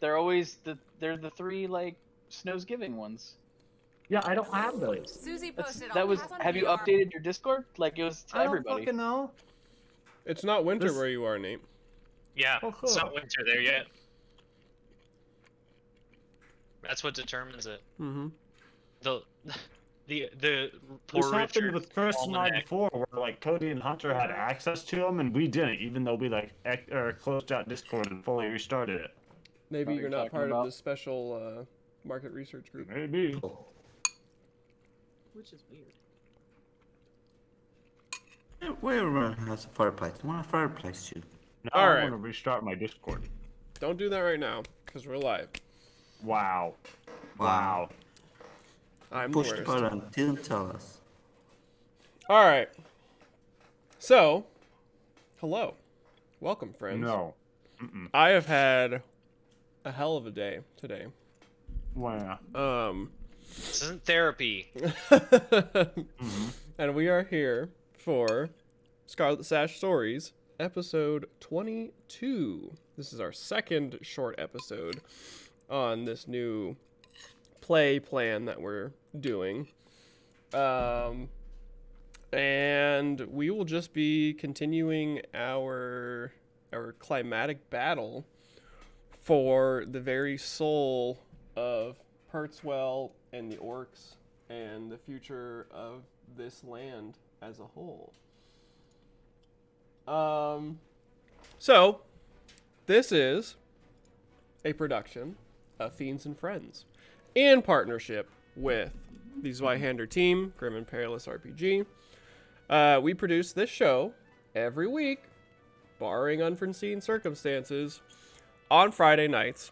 They're always they're the three like Snow's Giving ones. Yeah, I don't have those. Susie posted. Have you updated your Discord? Like it was to I don't everybody. fucking know. It's not winter where you are, Nate. Yeah, Oh, it's cool. not winter there yet. That's what determines it. Mm-hmm. The This poor happened Richard with Chris and I Almanac. before, where like Cody and Hunter had access to them, and we didn't, even though we like closed out Discord and fully restarted it. Maybe What you're are you not talking part of about? the special market research group. Maybe. Which is weird. Where has a fireplace? I want a fireplace too. Now All I right. want to restart my Discord. Don't do that right now, because we're live. Wow. Wow. I'm Push the the worst. button. Didn't tell us. All right. So, hello. Welcome, friends. No. I have had a hell of a day today. Wow. This isn't therapy. And we are here for Scarlet Sash Stories, episode 22. This is our second short episode on this new play plan that we're doing. And we will just be continuing our climatic battle for the very soul of Pertswell and the orcs and the future of this land as a whole. So this is a production of Fiends and Friends in partnership with the Zweihander team, Grim and Perilous RPG. We produce this show every week, barring unforeseen circumstances, on Friday nights.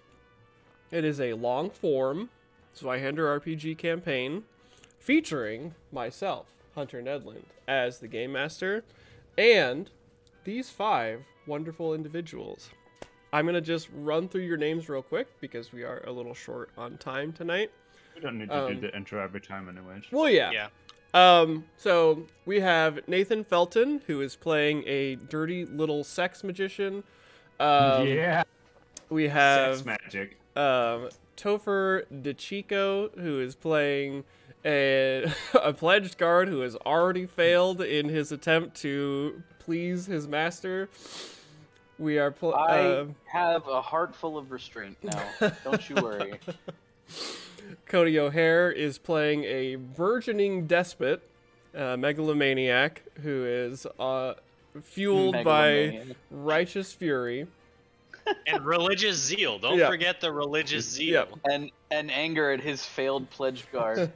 It is a long-form ZweihanderRPG campaign featuring myself, Hunter Nedland, as the game master, and these 5 wonderful individuals. I'm going to just run through your names real quick because we are a little short on time tonight. We don't need to do the intro every time anyways. Well, yeah. Yeah. So we have Nathan Felton, who is playing a dirty little sex magician. Yeah. We have Sex magic. Topher DeChico, who is playing a pledged guard who has already failed in his attempt to please his master. We are I have a heart full of restraint now. Don't you worry. Cody O'Hare is playing a burgeoning despot, megalomaniac, who is fueled by Megalomaniac. righteous fury. And religious zeal. Don't Yeah. forget the religious zeal. Yep. And anger at his failed pledged guard.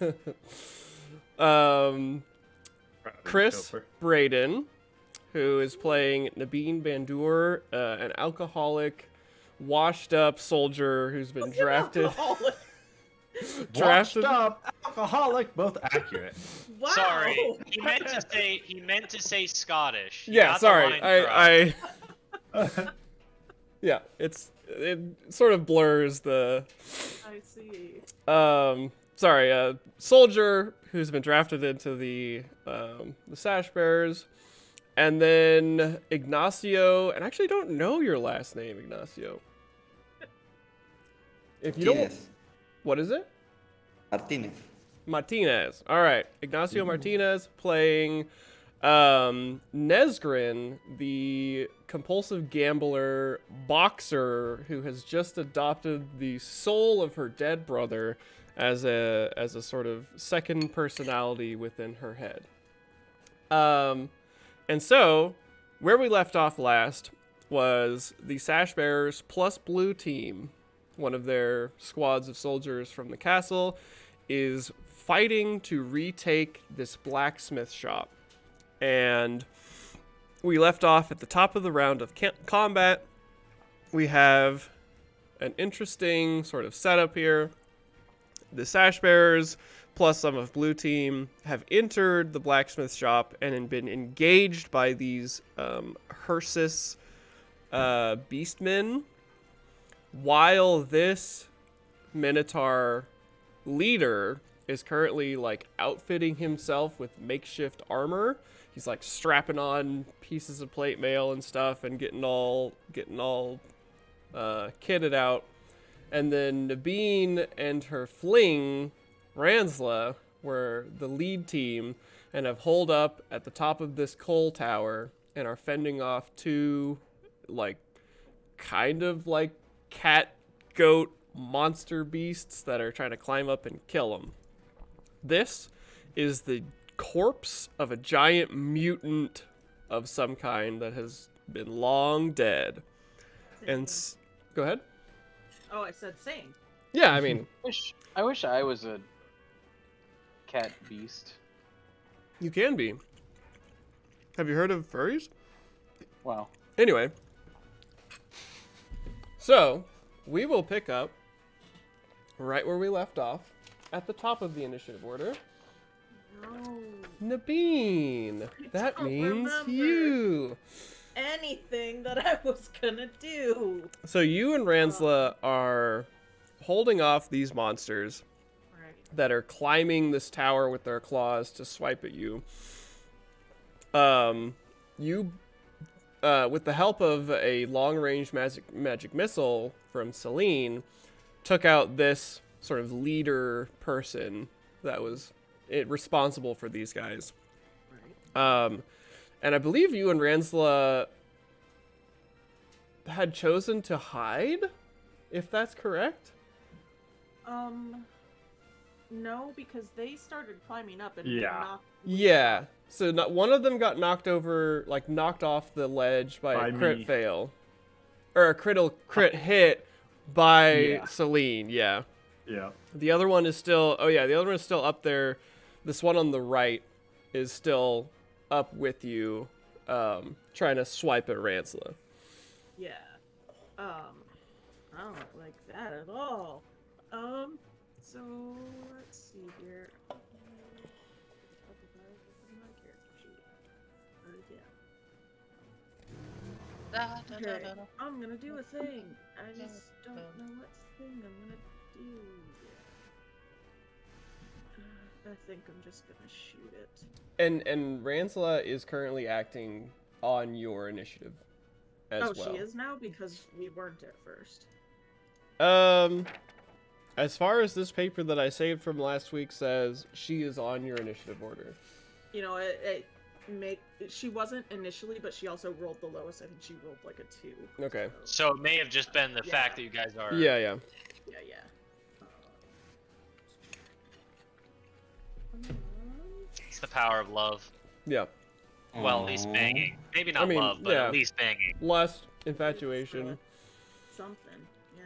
Chris Topher. Braden, who is playing Nabeen Bandur, an alcoholic, washed-up soldier who's been drafted. Washed up, alcoholic, both accurate. Wow. Sorry, he meant to say Scottish. You Yeah, got the sorry. line correct. Yeah, it sort of blurs the. I see. Sorry, soldier who's been drafted into the Sash Bears, and then Ignacio. And I actually don't know your last name, Ignacio. If you don't, Martinez. what is it? Martinez. Martinez. All right, Ignacio Martinez playing Nesgrin, the compulsive gambler boxer who has just adopted the soul of her dead brother as a sort of second personality within her head. And so, where we left off last was the Sash Bearers plus Blue Team, one of their squads of soldiers from the castle, is fighting to retake this blacksmith shop. And we left off at the top of the round of combat. We have an interesting sort of setup here. The Sash Bearers plus some of Blue Team have entered the blacksmith shop and been engaged by these Hersis beastmen, while this Minotaur leader is currently like outfitting himself with makeshift armor. He's like strapping on pieces of plate mail and stuff and getting all kitted out. And then Nabeen and her fling, Ransla, were the lead team and have holed up at the top of this coal tower and are fending off two, like, kind of like cat, goat, monster beasts that are trying to climb up and kill them. This is the corpse of a giant mutant of some kind that has been long dead. And go ahead. Oh, I said same. Yeah, I mean, I wish I was a cat beast. you can be. Have you heard of furries? Wow. Anyway, so we will pick up right where we left off at the top of the initiative order. No. Nabeen, that don't means remember. you. Anything that I was gonna do. So you and Ransla are holding off these monsters Right. that are climbing this tower with their claws to swipe at you. You, with the help of a long-range magic missile from Celine, took out this sort of leader person that was responsible for these guys. Right. And I believe you and Ransla had chosen to hide, if that's correct. No, because they started climbing up and Yeah. knocked. Yeah. So one of them got knocked off the ledge by By a crit me. fail. Or a crit hit by Yeah. Celine, yeah. Yeah. The other one is still, the other one is still up there. This one on the right is still up with you, trying to swipe at Ransla. Yeah. I don't like that at all. So let's see here. Okay, I'm gonna do a thing. I just don't know what thing I'm gonna do yet. I think I'm just gonna shoot it. And Ransla is currently acting on your initiative as Oh, well. she is now because we weren't at first. As far as this paper that I saved from last week says, she is on your initiative order. You know, she wasn't initially, but she also rolled the lowest. I think she rolled like a 2. Okay. So it may have just been the Yeah. fact that you guys are. Yeah. Yeah. It's the power of love. Yeah. Well, at least banging. Maybe not mean, love, but yeah. at least banging. Lust, infatuation. Something, yeah.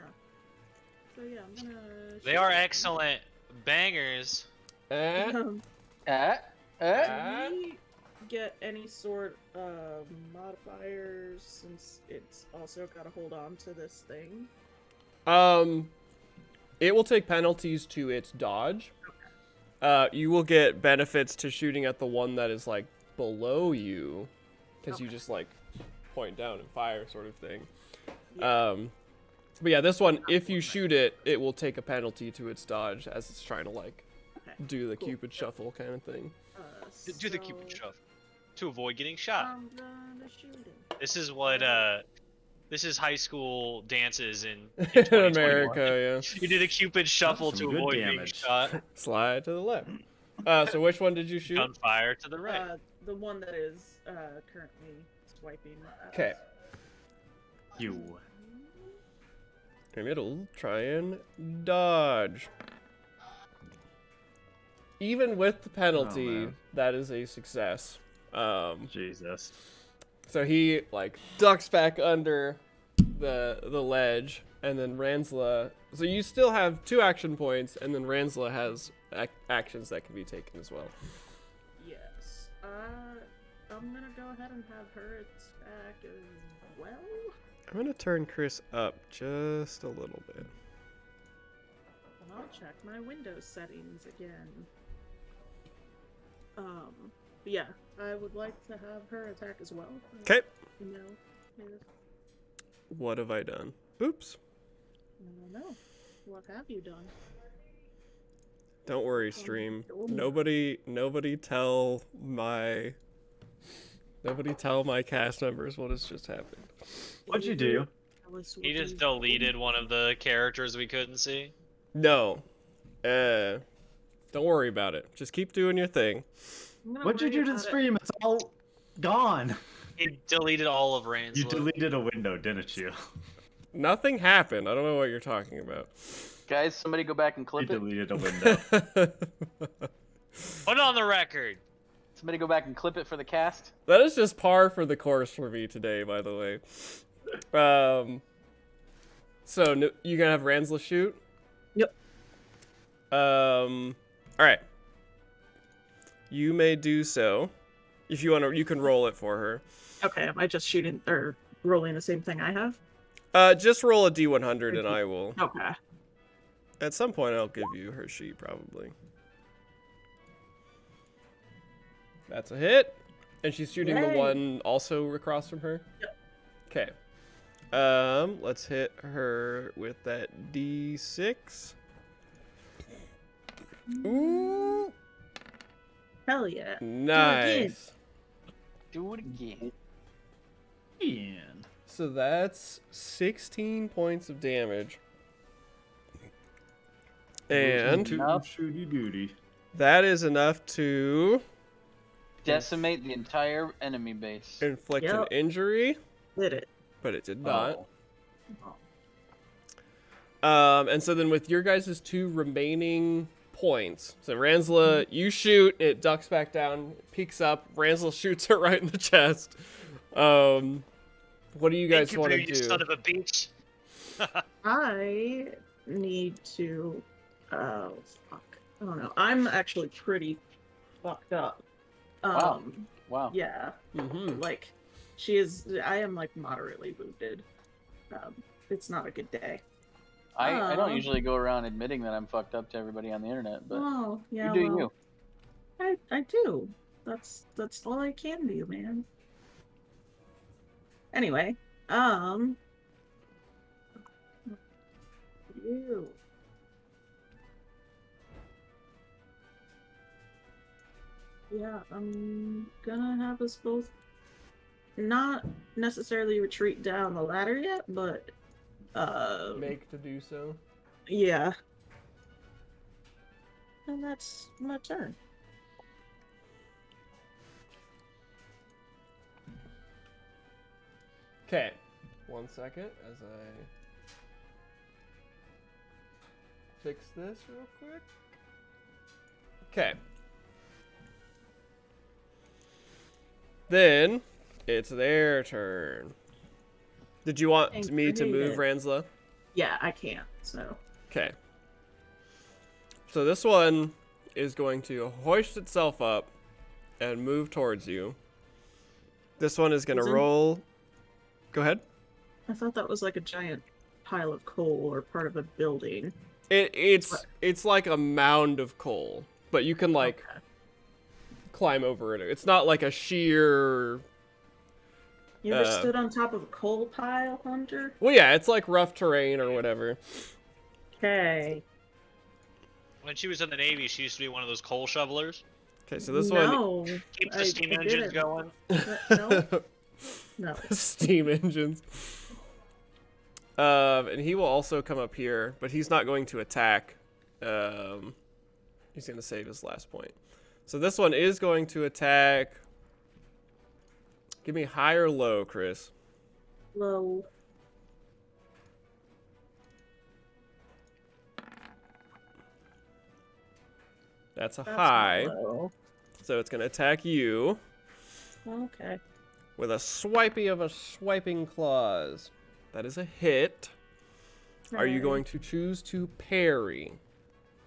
So yeah, I'm gonna. They are excellent bangers. Eh? Can we get any sort of modifiers since it's also got to hold on to this thing? It will take penalties to its dodge. You will get benefits to shooting at the one that is like below you, because you just like point down and fire sort of thing. Yeah. But yeah, this one, if you shoot it, it will take a penalty to its dodge as it's trying to like Okay, do the cool. Cupid shuffle kind of thing. Do the Cupid shove to avoid getting shot. I'm gonna shoot him. This is what this is high school dances in In 2021. America, You do the Cupid shuffle That's to some good avoid being damage. shot. yeah. Slide to the left. So which one did you shoot? Gunfire to the right. The one that is currently swiping. At Okay. us. You. And it'll try and dodge. Even with the penalty, man. that is a success. Jesus. So he like ducks back under the ledge, and then Ransla. So you still have 2 action points, and then Ransla has actions that can be taken as well. Yes. I'm gonna go ahead and have her attack as well. I'm gonna turn Chris up just a little bit. And I'll check my Windows settings again. But yeah, I would like to have her attack as well. Okay. You know, if, What have I done? Oops. I don't know. What have you done? Don't worry, stream. Nobody tell my cast members what has just happened. What'd you do? Alice will He just do- deleted one of the characters we couldn't see. No. Don't worry about it. Just keep doing your thing. I'm gonna What'd you worry do to the about it. stream? It's all gone. He deleted all of You Ranslow. deleted a window, didn't you? Nothing happened. I don't know what you're talking about. Guys, somebody go back and You clip it. deleted a window. Put it on the record. Somebody go back and clip it for the cast. That is just par for the course for me today, by the way. So you gonna have Ransla shoot? Yep. All right. You may do so. If you want to, you can roll it for her. Okay, am I just shooting or rolling the same thing I have? Just roll a D100 and I will. Okay. At some point, I'll give you her sheet, probably. That's a hit. And she's shooting the Yay. one also across from her? Yep. Okay. Let's hit her with that D6. Ooh, Hell yeah. nice. Do it again. Man. So that's 16 points of damage. And Nope. Shooty booty. that is enough to Decimate the entire enemy base. inflict an Yep. injury, Did it. but it did not. Oh. And so then with your guys' 2 remaining points, so Ransla, you shoot, it ducks back down, peeks up, Ransla shoots her right in the chest. What do you guys want to You do? son of a bitch. I need to. Oh fuck. I don't know. I'm actually pretty fucked up. Wow. Wow. Yeah. Mm-hmm. Like, she is. I am like moderately wounded. It's not a good day. I don't usually go around admitting that I'm fucked up to everybody on the internet, but Oh yeah. you do well, you. I do. That's all I can do, man. Anyway, you. Yeah, I'm gonna have us both not necessarily retreat down the ladder yet, but Make to do so. yeah. And that's my turn. Okay. 1 second as I fix this real quick. Okay. Then it's their turn. Did you want Thanks me for to move it. Ransla? Yeah, I can't. So Okay. So this one is going to hoist itself up and move towards you. This one is going to Is it- roll. Go ahead. I thought that was like a giant pile of coal or part of a building. It's like a mound of coal, but you can like Okay. climb over it. It's not like a sheer. You ever uh, stood on top of a coal pile, Hunter? Well, yeah, it's like rough terrain or whatever. When Okay. she was in the Navy, she used to be one of those coal shovelers. Okay, so this one. No. Keep the I steam didn't. engines going. No. No. Steam engines. And he will also come up here, but he's not going to attack. He's going to save his last point. So this one is going to attack. Give me high or low, Chris. Low. That's a That's high. not low. So it's going to attack you Okay. with a swiping claws. That is a hit. Are you Okay. going to choose to parry?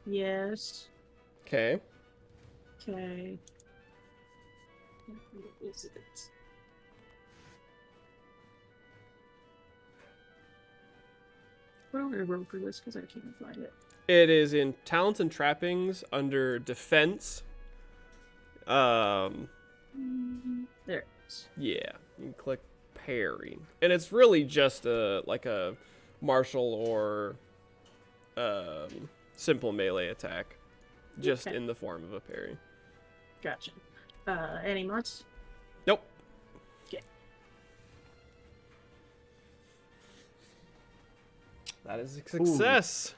Yes. Okay. Okay. What is it? What do I roll for this? Because I can't find it. It is in talents and trappings under defense. There it is. Yeah, you click parry, and it's really just like a martial or simple melee attack, just Okay. in the form of a parry. Gotcha. Any mods? Nope. Okay. That is a success.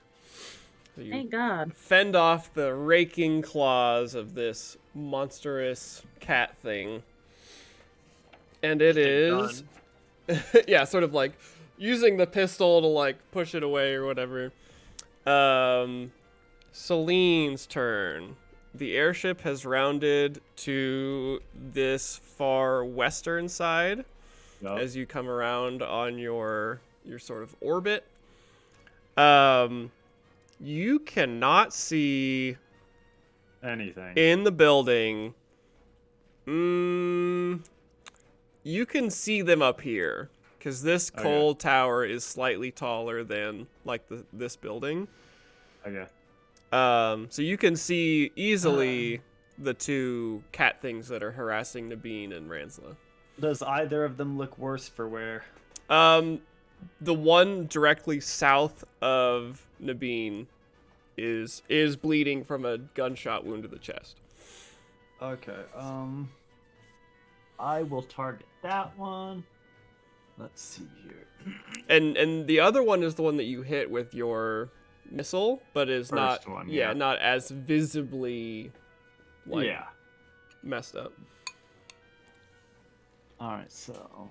So you Thank God. fend off the raking claws of this monstrous cat thing. And it is... yeah, sort of like using the pistol to like push it away or whatever. Celine's turn. The airship has rounded to this far western side as you come around on your sort of orbit. You cannot see anything in the building. You can see them up here because this coal tower is slightly taller than like this building. Okay. So you can see easily the two cat things that are harassing Nabeen and Ransla. Does either of them look worse for wear? The one directly south of Nabeen is bleeding from a gunshot wound to the chest. Okay. I will target that one. Let's see here. And the other one is the one that you hit with your missile, but is First not one, not as visibly messed up. Alright, so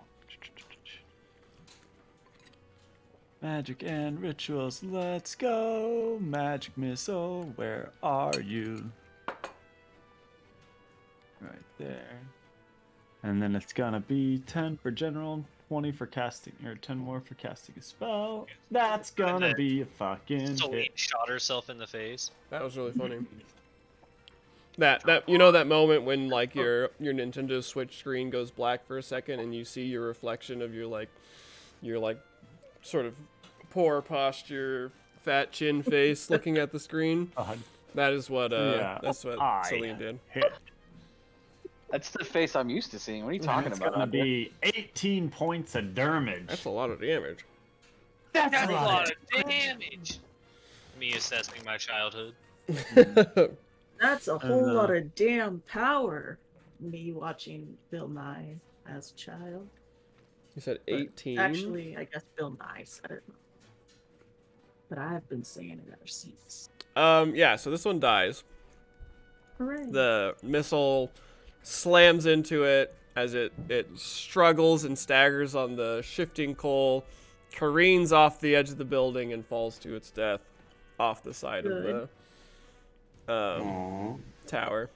magic and rituals, let's go. Magic missile, where are you? Right there. And then it's gonna be 10 for general, 20 for casting, or 10 more for casting a spell. That's gonna be a fucking Celine hit. shot herself in the face. That was really funny. That you know that moment when like your Nintendo Switch screen goes black for a second and you see your reflection of your sort of poor posture, fat chin face looking at the screen. That is what that's what Celine did. Hit. That's the face I'm used to seeing. What are you talking It's about? gonna be 18 points of damage. That's a lot of damage. That's That's a lot of damage. Me assessing my childhood. That's a whole lot of damn power. Me watching Bill Nye as a child. You said But 18. Actually, I guess Bill Nye said it. But I've been saying it ever since. Yeah, so this one dies. Hooray. The missile slams into it as it struggles and staggers on the shifting coal, careens off the edge of the building, and falls to its death off the side of the tower.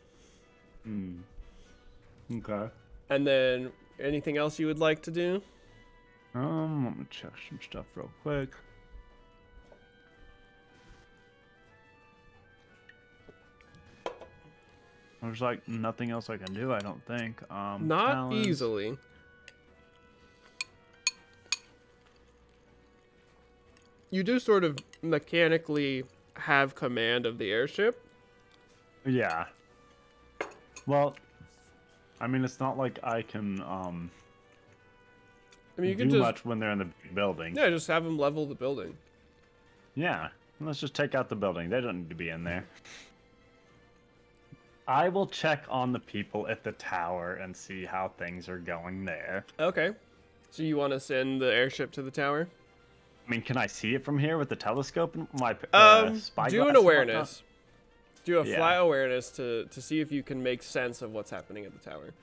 Okay. And then, anything else you would like to do? Let me check some stuff real quick. There's like nothing else I can do, I don't think. Not talents. easily. You do sort of mechanically have command of the airship. Yeah. Well, I mean, it's not like I can I mean, you do can just much when they're in the building. yeah, just have them level the building. Yeah. Let's just take out the building. They don't need to be in there. I will check on the people at the tower and see how things are going there. Okay. So you want to send the airship to the tower? I mean, can I see it from here with the telescope and my Do spyglass an and whatnot? awareness. Do a Yeah. fly awareness to see if you can make sense of what's happening at the tower.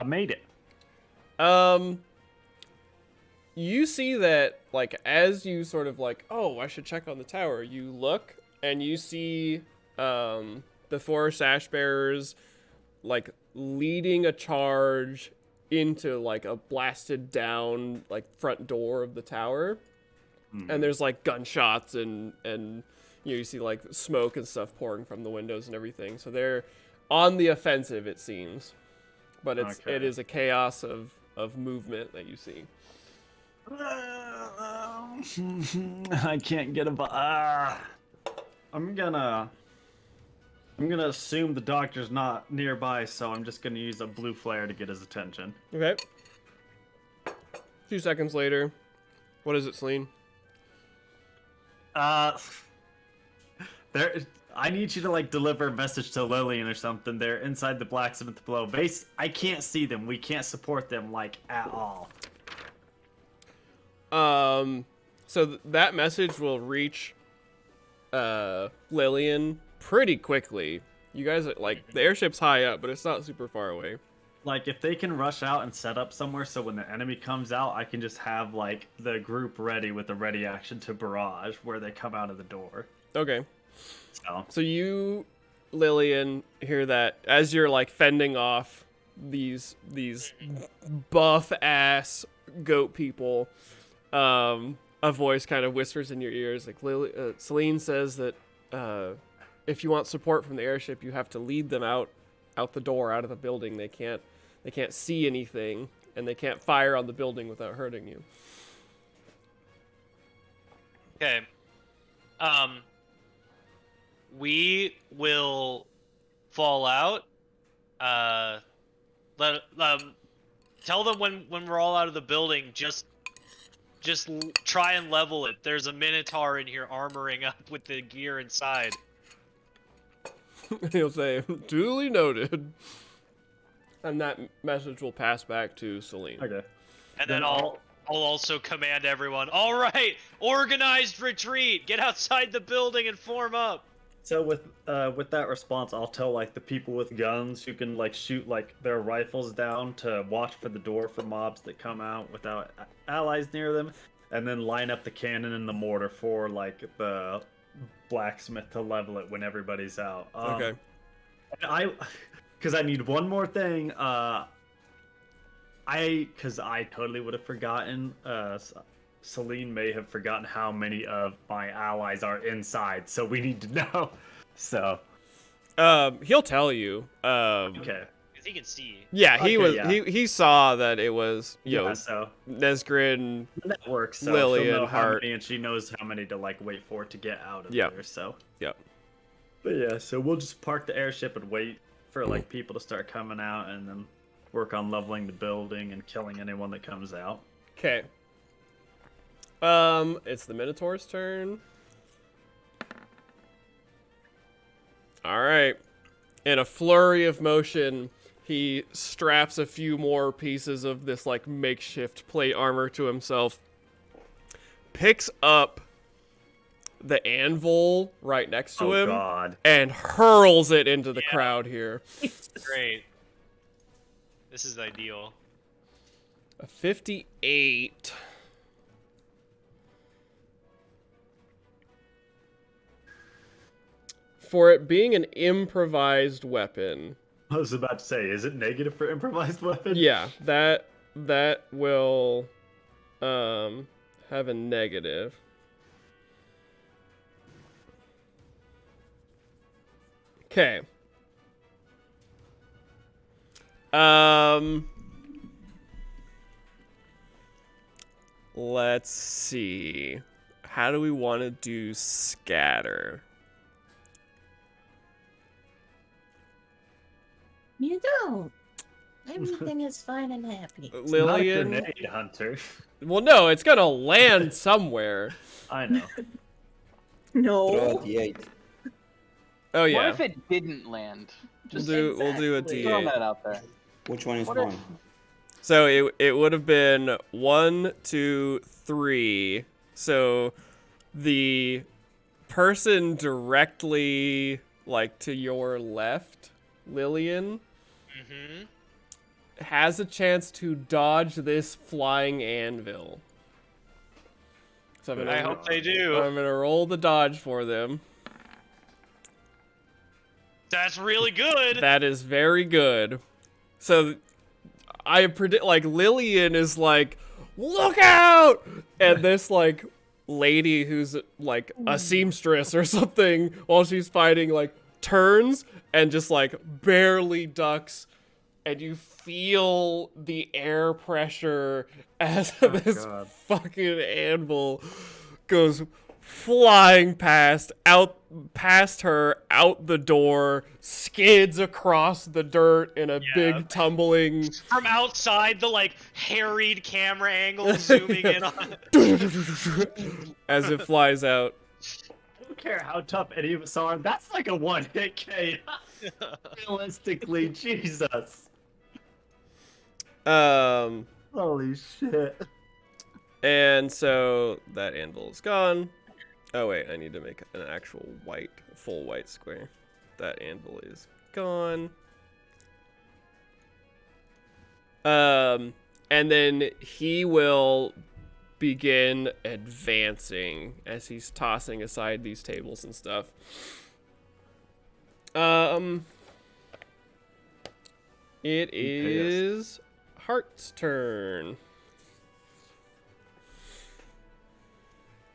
I made it. You see that, like, as you sort of like, oh, I should check on the tower, you look and you see the four sash bearers like leading a charge into like a blasted down like front door of the tower. And there's like gunshots and you see like smoke and stuff pouring from the windows and everything. So they're on the offensive, it seems. But it is a chaos of movement that you see. I can't get a. I'm gonna assume the doctor's not nearby, so I'm just gonna use a blue flare to get his attention. Okay. A few seconds later, what is it, Celine? There. I need you to like deliver a message to Lillian or something. They're inside the blacksmith below. I can't see them. We can't support them like at all. So that message will reach Lillian pretty quickly. You guys are, like, the airship's high up, but it's not super far away. Like, if they can rush out and set up somewhere so when the enemy comes out, I can just have, like, the group ready with a ready action to barrage where they come out of the door. Okay. So you, Lillian, hear that as you're, like, fending off these buff-ass goat people, a voice kind of whispers in your ears, like, Celine says that if you want support from the airship, you have to lead them out the door, out of the building. They can't see anything, and they can't fire on the building without hurting you. Okay. We will fall out. Tell them when we're all out of the building, just try and level it. There's a Minotaur in here armoring up with the gear inside. He'll say, duly noted. And that message will pass back to Celine. okay. And then I'll also command everyone, all right, organized retreat. Get outside the building and form up. So with that response, I'll tell like the people with guns who can like shoot like their rifles down to watch for the door for mobs that come out without allies near them, and then line up the cannon and the mortar for like the blacksmith to level it when everybody's out. Okay. Because I need one more thing. Because I totally would have forgotten. Celine may have forgotten how many of my allies are inside, so we need to know. So, he'll tell you. okay. Because he can see. Yeah, Okay, he saw that it was So Nesgrin. that works. So Lillian, she'll know how Hart. many, and she knows how many to like wait for to get out of Yeah. there. So. Yeah. But yeah, so we'll just park the airship and wait for like people to start coming out, and then work on leveling the building and killing anyone that comes out. Okay. It's the Minotaur's turn. All right. In a flurry of motion, he straps a few more pieces of this like makeshift plate armor to himself. Picks up the anvil right next to him God. and hurls it into the crowd here. Great. This is ideal. A 58. For it being an improvised weapon. I was about to say, is it negative for improvised weapon? Yeah, that will have a negative. Okay. Let's see. How do we want to do scatter? You don't. Everything is fine and happy. Lillian. Not a grenade hunter. Well, no, it's gonna land somewhere. I know. No. 28. Oh What yeah. if it didn't land? We'll Just do a Exactly. throw D8. that out there. Which one is What if- one? So it would have been 1, 2, 3. So the person directly like to your left, Lillian, Mm-hmm. has a chance to dodge this flying anvil. So I hope they do. I'm gonna roll the dodge for them. That's really good. That is very good. So I predict like Lillian is like, look out! And this like lady who's like a seamstress or something while she's fighting like turns and just like barely ducks, and you feel the air pressure as this God. fucking anvil goes flying past her out the door, skids across the dirt in a big tumbling From outside, the like harried camera angle zooming in on it. as it flies out. I don't care how tough any of us are. That's like a one-hit KO. Realistically, Jesus. Um Holy shit. And so that anvil is gone. Oh wait, I need to make an actual white, full white square. That anvil is gone. And then he will begin advancing as he's tossing aside these tables and stuff. It is Heart's turn.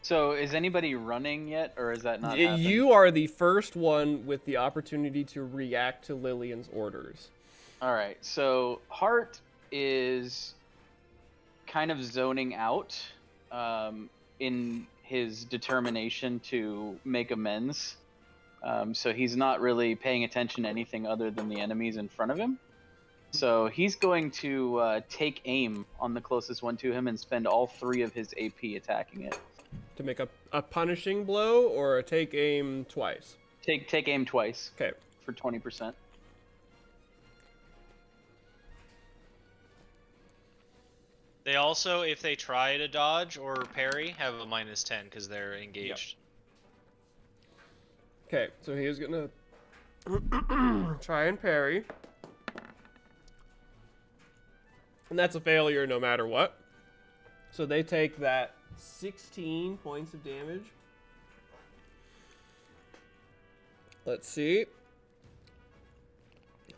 So is anybody running yet, or is that not happened? You are the first one with the opportunity to react to Lillian's orders. All right, so Hart is kind of zoning out in his determination to make amends. So he's not really paying attention to anything other than the enemies in front of him. So he's going to take aim on the closest one to him and spend all 3 of his AP attacking it. To make a punishing blow or a take aim twice? Take aim twice. Okay. For 20%. They also, if they try to dodge or parry, have a -10 because they're engaged. Okay, so he is gonna try and parry. And that's a failure no matter what. So they take that 16 points of damage. Let's see.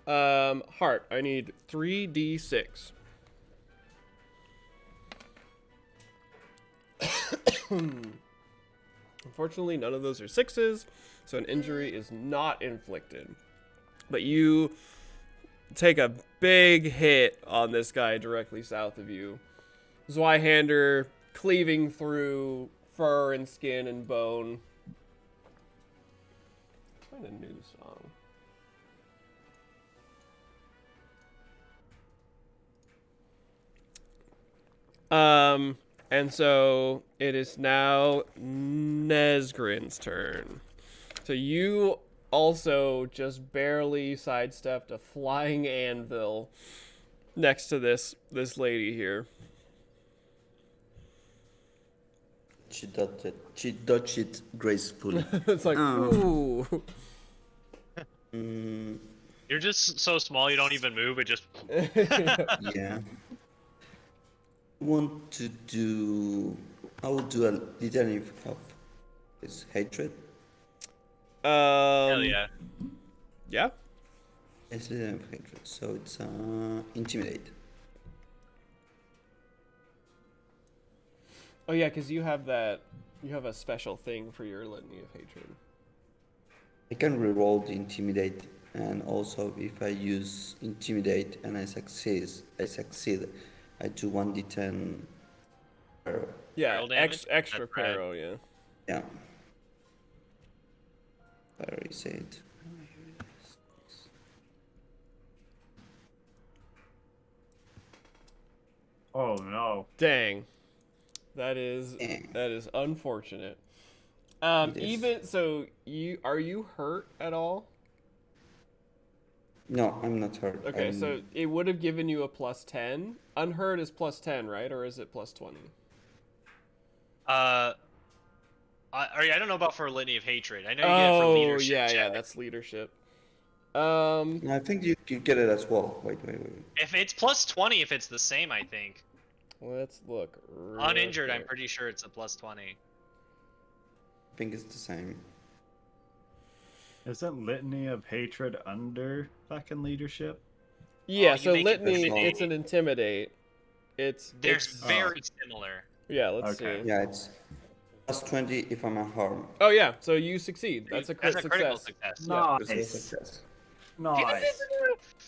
Heart, I need 3d6. Unfortunately, none of those are 6s, so an injury is not inflicted. But you take a big hit on this guy directly south of you. Zweihander cleaving through fur and skin and bone. Find a new song. And so it is now Nesgrin's turn. So you also just barely sidestepped a flying anvil next to this lady here. She dodged it gracefully. It's like, ooh. You're just so small you don't even move. It just. Yeah. I will do a litany of his hatred. Hell yeah. Yeah. It's litany of hatred, so it's intimidate. Oh yeah, because you have a special thing for your litany of hatred. I can reroll the intimidate, and also if I use intimidate and I succeed, I do 1d10 peril. Yeah, damage? extra That's right. peril, yeah. Yeah. I already said. Oh no. Dang. That is unfortunate. It is. Even so, are you hurt at all? No, I'm not hurt. Okay, so it would have given you a +10. Unhurt is +10, right? Or is it +20? I don't know about for Litany of Hatred. I know you get it for leadership. Yeah, check. that's leadership. I think you get it as well. Wait. If it's +20, if it's the same, I think. Let's look. Uninjured, I'm quick. pretty sure it's a +20. I think it's the same. Isn't Litany of Hatred under fucking leadership? Yeah, you so make it litany, personal. it's an intimidate. They're It's very similar. yeah. Let's Okay. see. Yeah, it's +20 if I'm unharmed. Oh yeah, so you succceed. That's a That's a critical success. success. It's a Nice. success. Nice.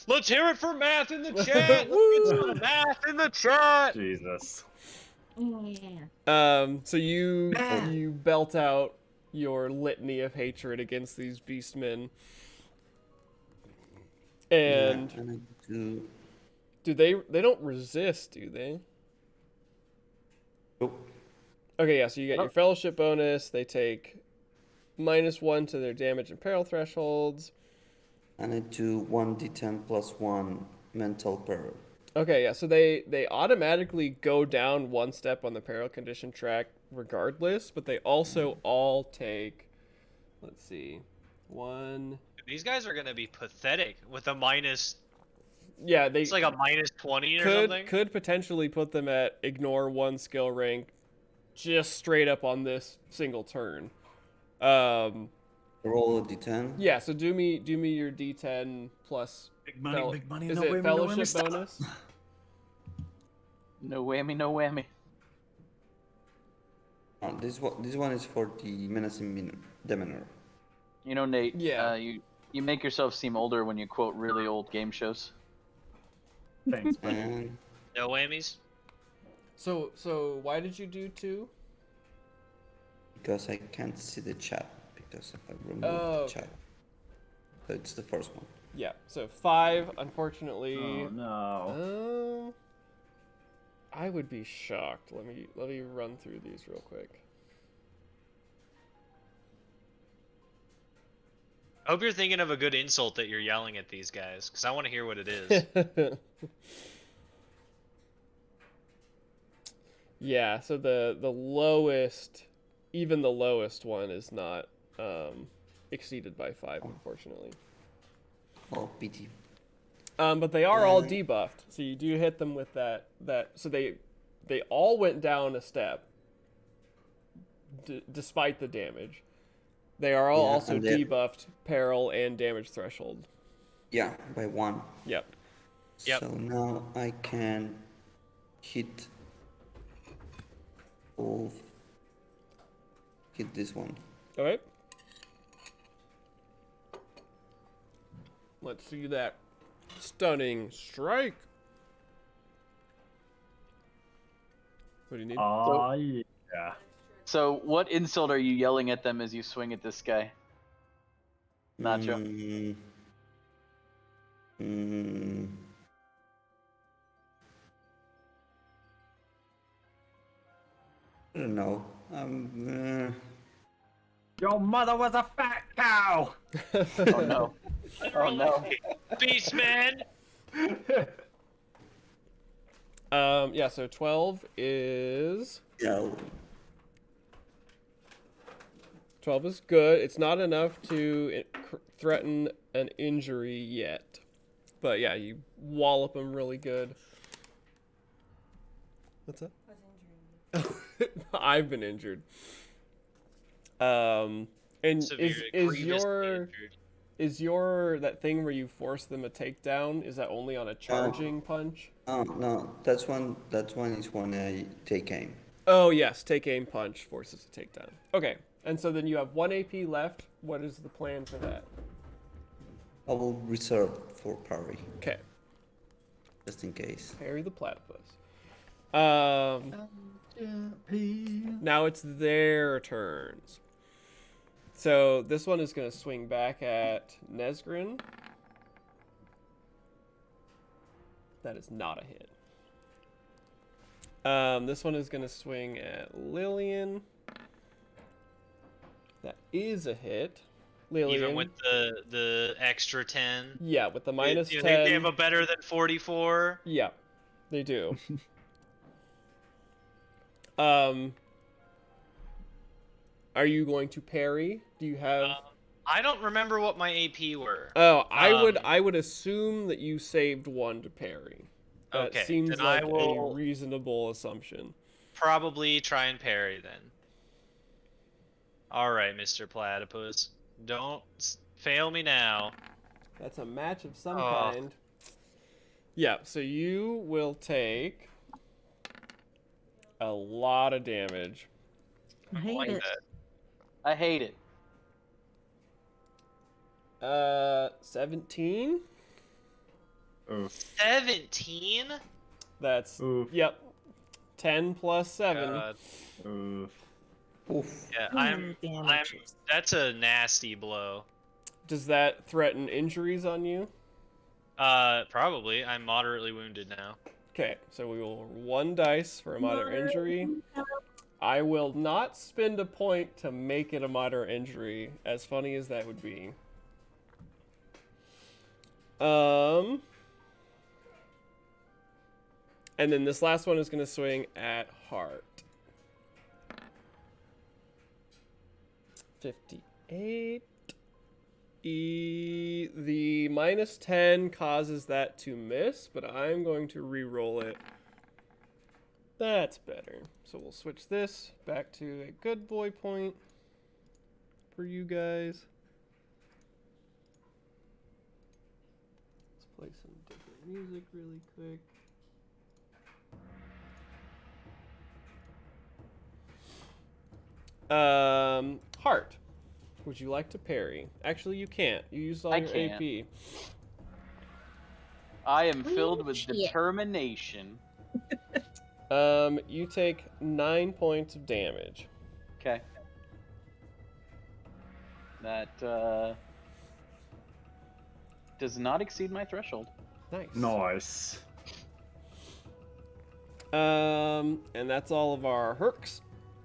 Let's hear it for math in the chat. Let's get some math in the chat. Jesus. So you belt out your litany of hatred against these beastmen. And Yeah, and I do. do they don't resist, do they? Nope. Okay, yeah, so you get your fellowship bonus. They take -1 to their damage and peril thresholds. And I do 1d10 +1 mental peril. Okay, yeah, so they automatically go down one step on the peril condition track regardless, but they also all take, let's see, one. These guys are gonna be pathetic with a minus. Yeah, they It's like a minus 20 or could something. could potentially put them at ignore one skill rank, just straight up on this single turn. Roll a d10. Yeah, so do me your D10 plus. Big money, Is no it whammy, fellowship no whammy, stop. bonus? No whammy, no whammy. This one is for the menacing demeanor. You know, Nate. Yeah. You make yourself seem older when you quote really old game shows. Thanks. And No whammies. So why did you do 2? because I can't see the chat because I removed Oh, the okay. chat. So it's the first one. Yeah. So 5, unfortunately. Oh no. I would be shocked. Let me run through these real quick. I hope you're thinking of a good insult that you're yelling at these guys, because I want to hear what it is. Yeah, so the lowest, even the lowest one is not exceeded by 5, unfortunately. Oh, pity. But they are all debuffed, so you do hit them with that. So they all went down a step, despite the damage. They are all Yeah, also and they're- debuffed peril and damage threshold. Yeah, by 1. Yep. Yep. So now I can hit this one. All right. Let's see that stunning strike. What do you need? Oh yeah. So, what insult are you yelling at them as you swing at this guy? Nacho. I don't know. Your mother was a fat cow. Oh no. Oh no. Beastman! Yeah, so 12 is... Yeah. 12 is good. It's not enough to threaten an injury yet. But yeah, you wallop him really good. What's that? I've been injured. And Severe, grievously is your that thing where you force them a takedown? Is that only on a charging punch? Oh no, that's one. That one is when I take aim. Oh yes, take aim punch forces a takedown. Okay, and so then you have 1 AP left. What is the plan for that? I will reserve for parry, Okay, just in case. parry the platypus. Now it's their turns. So this one is going to swing back at Nesgrin. That is not a hit. This one is going to swing at Lillian. That is a hit. Lillian. Even with the extra 10. Yeah, with the minus You 10. think they have a better than 44? Yeah, they do. Are you going to parry? Do you have? I don't remember what my AP were. Oh, I would assume that you saved 1 to parry. That Okay, seems then like I will- a reasonable assumption. Probably try and parry then. Alright, Mr. Platypus. Don't fail me now. That's a match of some Oh. kind. Yeah, so you will take a lot of damage. I hate Like it. that. I hate it. 17? Oof. 17? That's, Oof. yep. 10 plus 7. God. Oof. Oof. Yeah, Damage. that's a nasty blow. Does that threaten injuries on you? Probably. I'm moderately wounded now. Okay, so we will roll 1 dice for a moderate injury. I will not spend a point to make it a moderate injury, as funny as that would be. And then this last one is going to swing at Heart. 58. The -10 causes that to miss, but I'm going to re-roll it. That's better. So we'll switch this back to a good boy point for you guys. Let's play some different music really quick. Heart. Would you like to parry? Actually, you can't. You used all your can't. AP. I am filled with Shit. determination. You take 9 points of damage. Okay. That does not exceed my threshold. Nice. Nice. And that's all of our herks.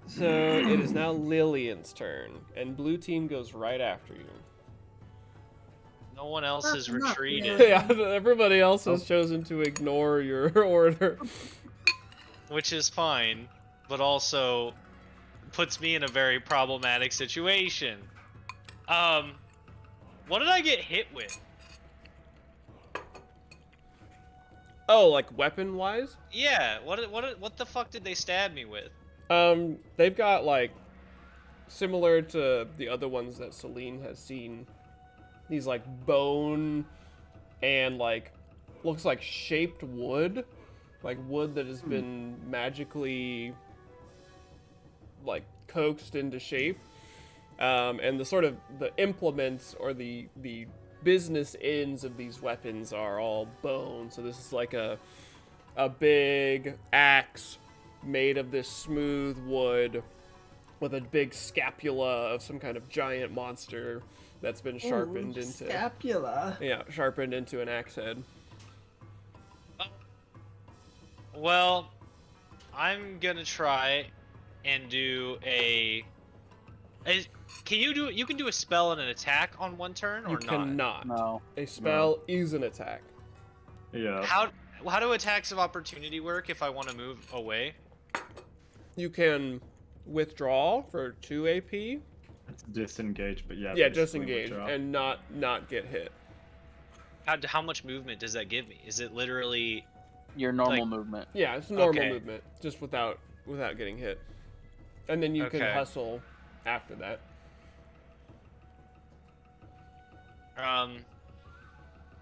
So it is now Lillian's turn, and blue team goes right after you. No one else has Not retreated, really. Yeah, everybody else has chosen to ignore your order. which is fine, but also puts me in a very problematic situation. What did I get hit with? Oh, like weapon-wise? Yeah, what the fuck did they stab me with? They've got, like, similar to the other ones that Celine has seen, these, like, bone and, like, looks like shaped wood. Like, wood that has been magically, like, coaxed into shape. And the sort of, the implements or the business ends of these weapons are all bone. So this is like a big axe made of this smooth wood with a big scapula of some kind of giant monster that's been sharpened into Scapula. sharpened into an axe head. Well, I'm gonna try and do you can do a spell and an attack on one turn or You not? cannot. No. A spell is an attack. Yeah. How do attacks of opportunity work if I want to move away? You can withdraw for 2 AP. It's disengage, but yeah. Yeah, basically disengage withdraw. and not get hit. How much movement does that give me? Is it literally Your normal Like- movement. Yeah, it's normal Okay. movement, just without getting hit. And then you can Okay. hustle after that.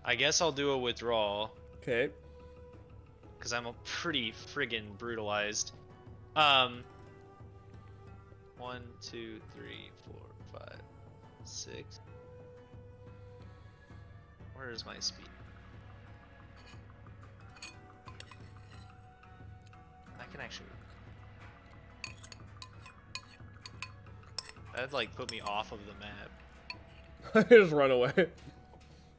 I guess I'll do a withdrawal Okay. because I'm a pretty friggin' brutalized. 1, 2, 3, 4, 5, 6. Where is my speed? I can actually. That'd like put me off of the map. Just run away.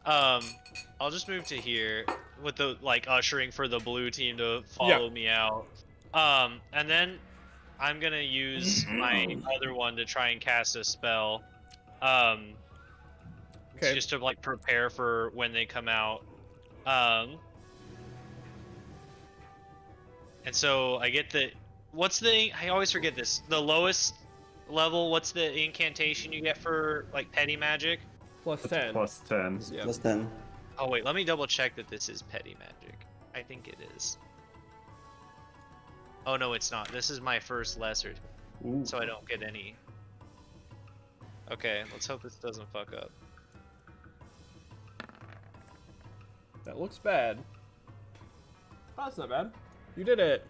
I'll just move to here with the like ushering for the blue team to follow me out. And then I'm gonna use my other one to try and cast a spell. Okay. Just to like prepare for when they come out. And so I get I always forget this. The lowest level, what's the incantation you get for like petty magic? Plus 10. Plus 10. Yeah. Plus 10. Oh wait, let me double check that this is petty magic. I think it is. Oh no, it's not. This is my first lesser, Ooh. so I don't get any. Okay, let's hope this doesn't fuck up. That looks bad. Oh, that's not bad. You did it.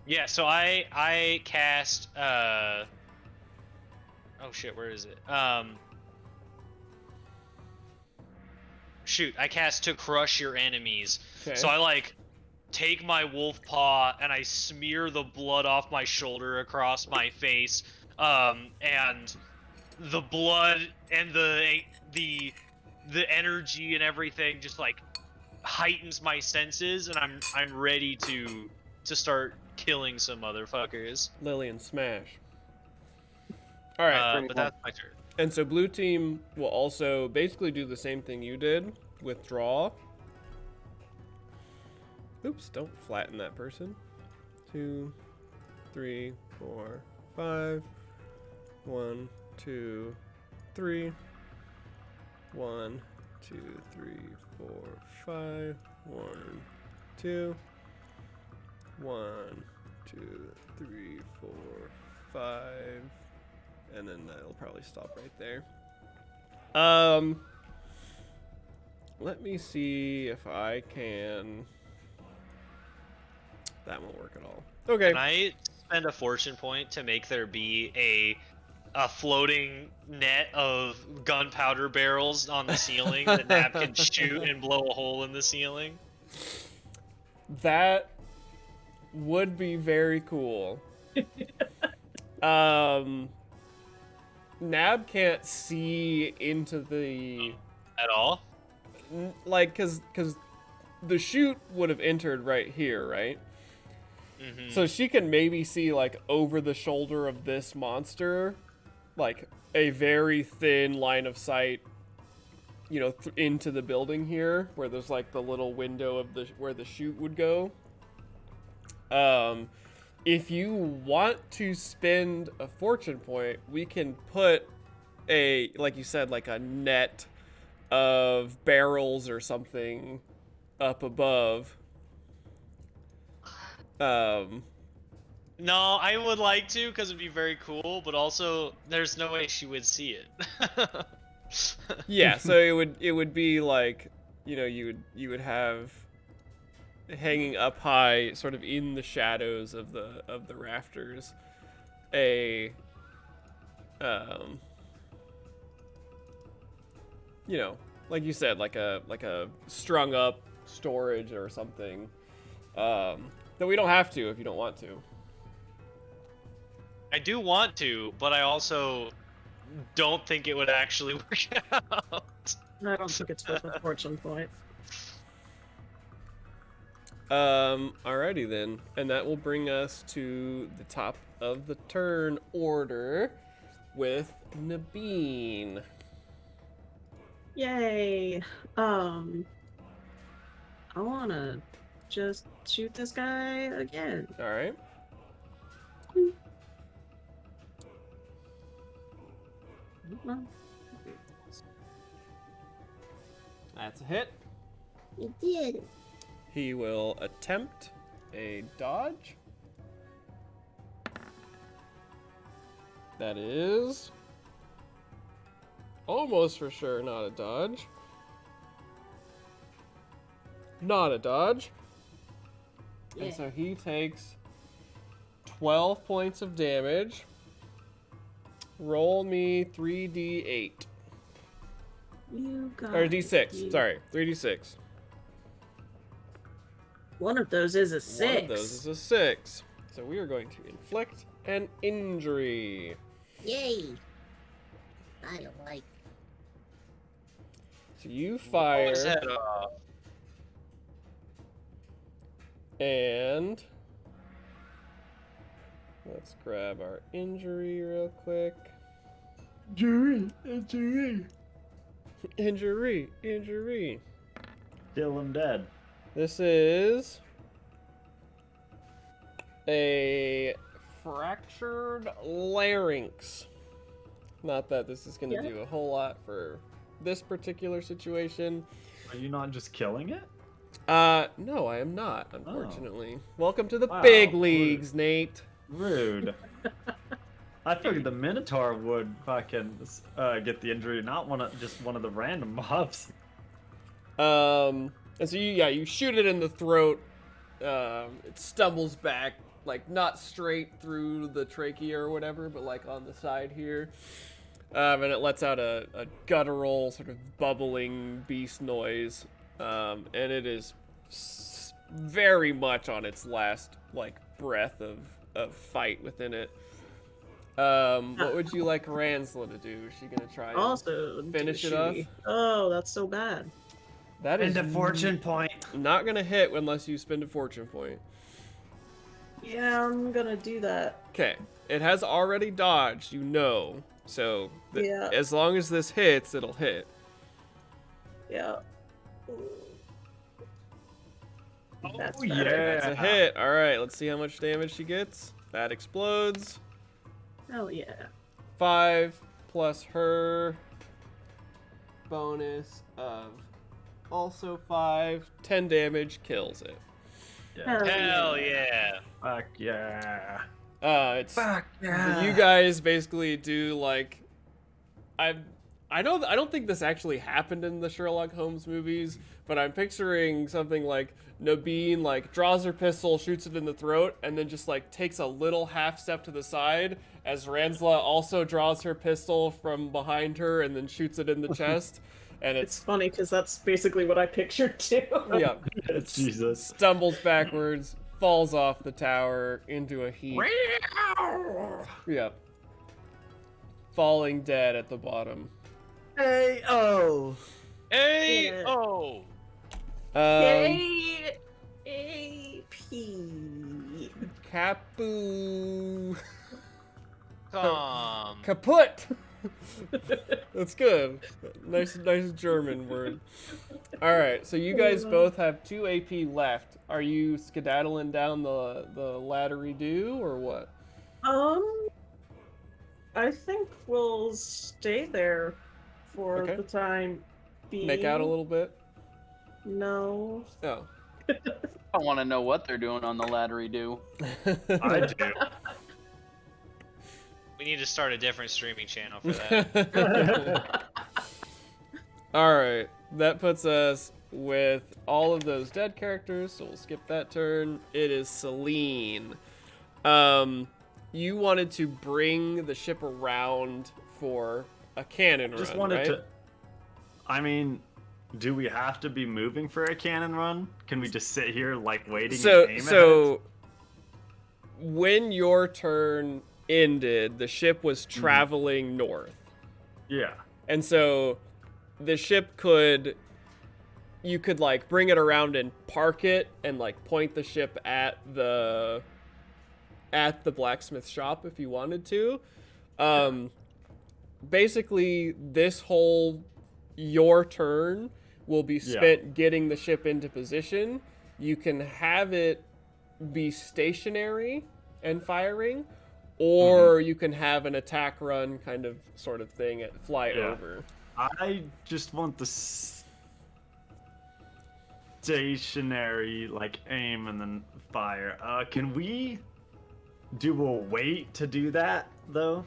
Yeah, so I cast oh shit, where is it? Shoot, I cast to crush your enemies. Okay. So I like take my wolf paw and I smear the blood off my shoulder across my face. And the blood and the energy and everything just like heightens my senses, and I'm ready to start killing some motherfuckers. Lillian smash. All right. But that's my turn. And so blue team will also basically do the same thing you did, withdraw. Oops, don't flatten that person. 2, 3, 4, 5. 1, 2, 3. 1, 2, 3, 4, 5. 1, 2. 1, 2, 3, 4, 5. And then that'll probably stop right there. Let me see if I can. That won't work at all. Okay. Can I spend a fortune point to make there be a floating net of gunpowder barrels on the ceiling that Nab can shoot and blow a hole in the ceiling? That would be very cool. Nab can't see into the At all? like cuz the chute would have entered right here, right? Mm-hmm. So she can maybe see like over the shoulder of this monster, like a very thin line of sight, you know, into the building here, where there's like the little window of the where the chute would go. If you want to spend a fortune point, we can put a, like you said, like a net of barrels or something up above. No, I would like to because it'd be very cool, but also there's no way she would see it. Yeah, so it would be like, you know, you would have hanging up high, sort of in the shadows of the rafters, a you know, like you said, like a strung up storage or something. That we don't have to if you don't want to. I do want to, but I also don't think it would actually work out. I don't think it's worth a fortune point. Alrighty then. And that will bring us to the top of the turn order with Nabeen. Yay. I wanna just shoot this guy again. Alright. That's a hit. You did. He will attempt a dodge. That is almost for sure not a dodge. Not a dodge. Yeah. And so he takes 12 points of damage. Roll me 3d8. You got Or d6. it. Sorry, 3d6. One of those is a 6. One of those is a 6. So we are going to inflict an injury. Yay! I don't like. So you Blow fire, his head off. and let's grab our injury real quick. Injury. Kill him dead. This is a fractured larynx. Not that this is going to do a whole lot for this particular situation. Are you not just killing it? No, I am not, unfortunately. Welcome to the Wow, big rude. leagues, Nate. Rude. I figured the Minotaur would fucking get the injury, not just one of the random mobs. And so you shoot it in the throat. It stumbles back, like not straight through the trachea or whatever, but like on the side here. And it lets out a guttural, sort of bubbling beast noise. And it is very much on its last like breath of fight within it. What would you like Ransla to do? Is she gonna try and Also, finish it off? Oh, that's so bad. That is And a fortune point. not gonna hit unless you spend a fortune point. Yeah, I'm gonna do that. Okay, it has already dodged, you know. So Yeah. as long as this hits, it'll hit. Yeah. That's Oh, better. yeah. That's a hit. All right, let's see how much damage she gets. That explodes. Hell yeah. 5 plus her bonus of also 5. 10 damage, kills it. Yeah. Hell yeah. Fuck yeah. It's Fuck yeah. you guys basically do like I don't think this actually happened in the Sherlock Holmes movies, but I'm picturing something like Nabeen like draws her pistol, shoots it in the throat, and then just like takes a little half step to the side as Ransla also draws her pistol from behind her and then shoots it in the chest. And It's it's funny because that's basically what I pictured too. yeah, Jesus. stumbles backwards, falls off the tower into a heap. Yep. Falling dead at the bottom. Hey, oh. Hey, Yeah. oh. A-P. Capu. Kaput. That's good. Nice German word. All right, so you guys both have 2 AP left. Are you skedaddling down the laddery do or what? I think we'll stay there for Okay. the time being. Make out a little bit. No. Oh. I want to know what they're doing on the laddery do. I do. We need to start a different streaming channel for that. All right, that puts us with all of those dead characters, so we'll skip that turn. It is Celine. You wanted to bring the ship around for a cannon Just run, wanted right? to. I mean, do we have to be moving for a cannon run? Can we just sit here like waiting and aim So when your turn ended, the ship was traveling north. Yeah. And so the ship you could like bring it around and park it and like point the ship at the blacksmith shop if you wanted to. Basically this whole your turn will be spent getting the ship into position. You can have it be stationary and firing, or you can have an attack run kind of sort of thing at fly over. I just want the stationary, like, aim and then fire. Can we do a wait to do that, though?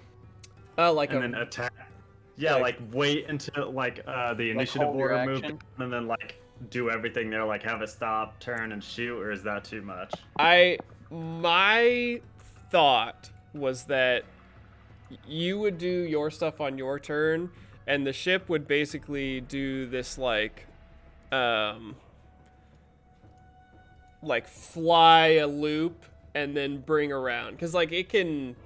Like and then attack? Yeah, like wait until, like, the initiative hold your order moved, action? and then, like, do everything there, like, have it stop, turn, and shoot, or is that too much? My thought was that you would do your stuff on your turn, and the ship would basically do this like fly a loop and then bring around, because like it can.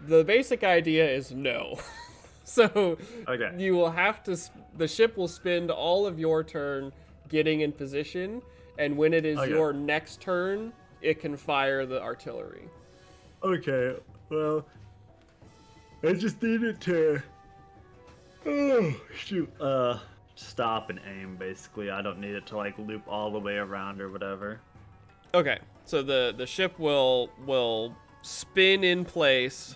The basic idea is no. So Okay. you will have to. The ship will spend all of your turn getting in position, and when it is your next turn, it can fire the artillery. Okay, well, I just needed to. Oh, shoot. Stop and aim, basically. I don't need it to, like, loop all the way around or whatever. Okay, so the ship will spin in place.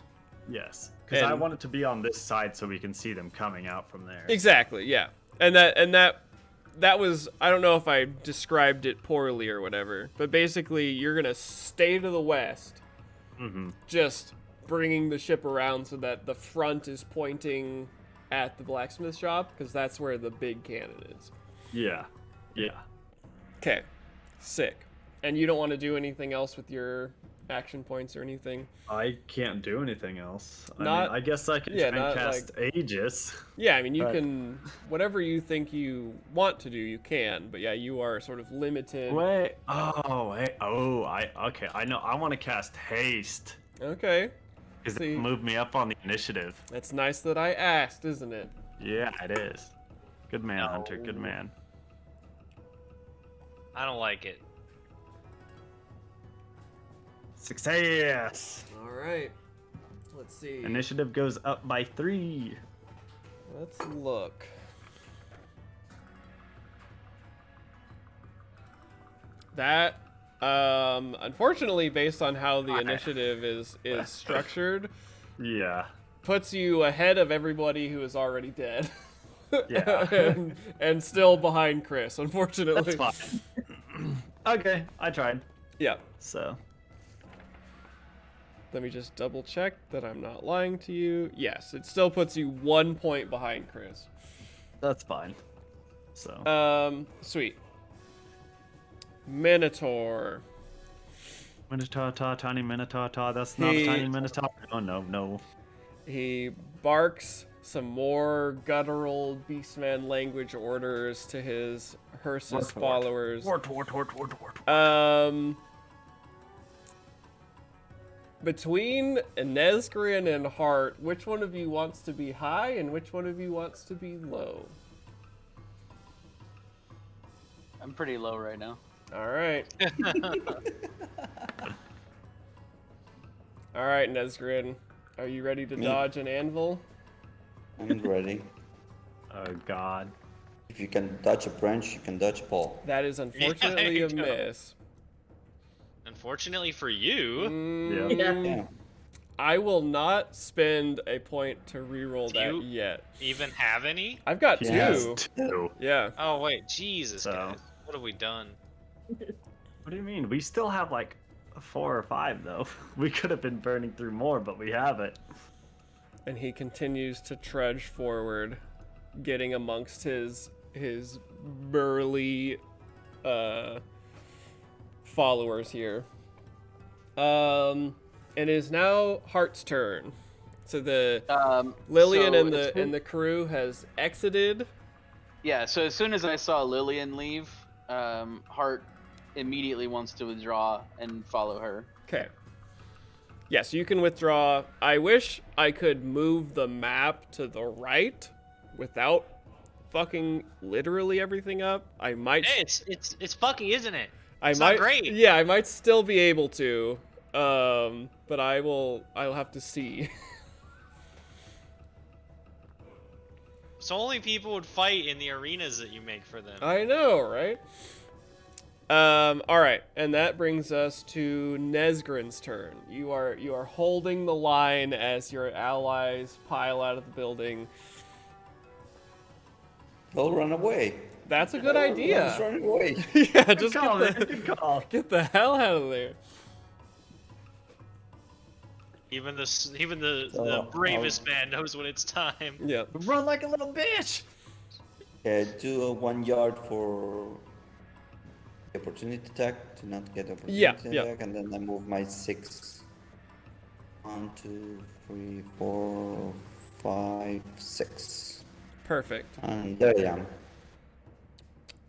Yes, because I And- want it to be on this side so we can see them coming out from there. Exactly, yeah. And that was, I don't know if I described it poorly or whatever, but basically you're gonna stay to the west, just bringing the ship around so that the front is pointing at the blacksmith shop, because that's where the big cannon is. Yeah, yeah. Okay, sick. And you don't want to do anything else with your action points or anything? I can't do anything else. Not- I guess I can yeah, try and not cast Aegis. Yeah, I mean, you But- can, whatever you think you want to do, you can, but yeah, you are sort of limited. Wait. Oh, wait. Oh, okay. I know. I want to cast Haste. Okay, Because See. it moved me up on the initiative. that's nice that I asked, isn't it? Yeah, it is. Good man, Hunter. Good man. I don't like it. Success! All right, let's see. Initiative goes up by 3. Let's look. That, unfortunately, based on how the initiative is structured, Yeah. puts you ahead of everybody who is already dead. Yeah. and still behind Chris, unfortunately. That's fine. Okay, I tried. Yeah. So. Let me just double check that I'm not lying to you. Yes, it still puts you 1 point behind Chris. That's fine. So. Sweet. Minotaur. Minotaur, tiny Minotaur, that's not a tiny Minotaur. Oh, no. He barks some more guttural beastman language orders to his Hersus followers. Between Nezgrin and Hart, which one of you wants to be high and which one of you wants to be low? I'm pretty low right now. All right. All right, Nezgrin. Are you ready to dodge an anvil? I'm ready. Oh, God. If you can dodge a branch, you can dodge a ball. That is unfortunately a miss. Unfortunately for you. Yeah. I will not spend a point to reroll Do that you yet. even have any? I've got He has two. 2. Yeah. Oh wait, Jesus, So. guys, what have we done? What do you mean? We still have like 4 or 5 though. We could have been burning through more, but we haven't. And he continues to trudge forward, getting amongst his burly followers here. It is now Hart's turn. So the Lillian so and the crew has exited. Yeah, so as soon as I saw Lillian leave, Hart immediately wants to withdraw and follow her. Okay. Yes, you can withdraw. I wish I could move the map to the right without fucking literally everything up. I might. Hey, it's fucking, isn't it? I It's might. not great. Yeah, I might still be able to. But I'll have to see. So only people would fight in the arenas that you make for them. I know, right? All right, and that brings us to Nezgrin's turn. You are holding the line as your allies pile out of the building. They'll run away. That's a good idea. Let's run away. Yeah, just Good call. get the hell out of there. Even the bravest man knows when it's time. Yeah. Run like a little bitch. Do a 1 yard for the opportunity attack to not get opportunity Yeah, attack, yeah. and then I move my 6. 1, 2, 3, 4, 5, 6. Perfect. And there I am.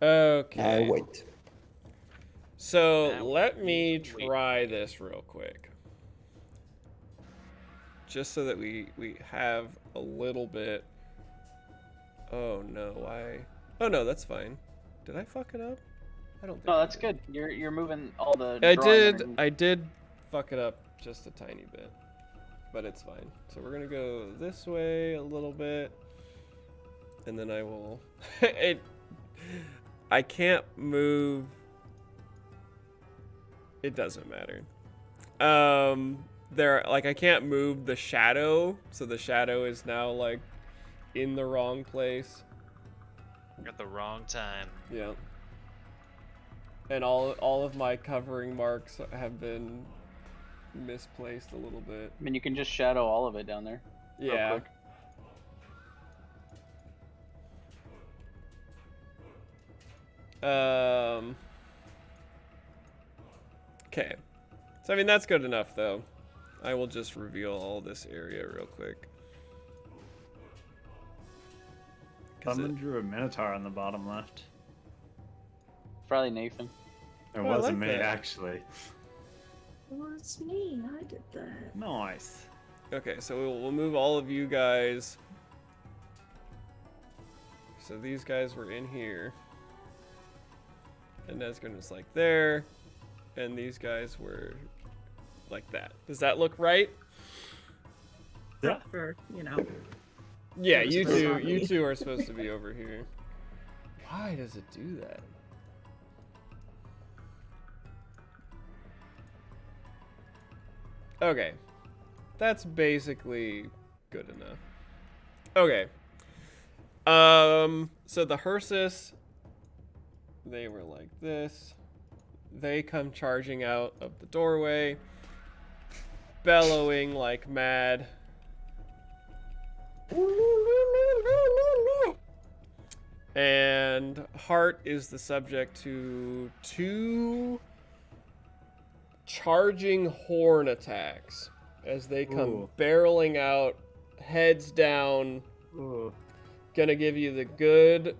Okay. I wait. So Now let me wait. try this real quick. Just so that we have a little bit. Oh no, why? Oh no, that's fine. Did I fuck it up? I don't think No, I that's did. good. You're moving all the. I drawing did. underneath. I did fuck it up just a tiny bit, but it's fine. So we're gonna go this way a little bit, and then I will. I can't move. It doesn't matter. I can't move the shadow, so the shadow is now like in the wrong place. At the wrong time. Yeah. And all of my covering marks have been misplaced a little bit. I mean, you can just shadow all of it down there. real Yeah. quick. Okay. So I mean that's good enough though. I will just reveal all this area real quick. Someone drew a Minotaur on the bottom left. Probably Nathan. It Oh, I wasn't like me, that. actually. Well, it's me. I did that. Nice. Okay, so we'll move all of you guys. So these guys were in here. And Nesgrin was like there. And these guys were like that. Does that look right? Yeah. For, you know. Yeah, It you was two supposed to you be. two are supposed to be over here. Why does it do that? Okay. That's basically good enough. Okay. So the Hersus, they were like this. They come charging out of the doorway, bellowing like mad. And Heart is the subject to 2 charging horn attacks as they come barreling out, heads down. Ooh. Gonna give you the good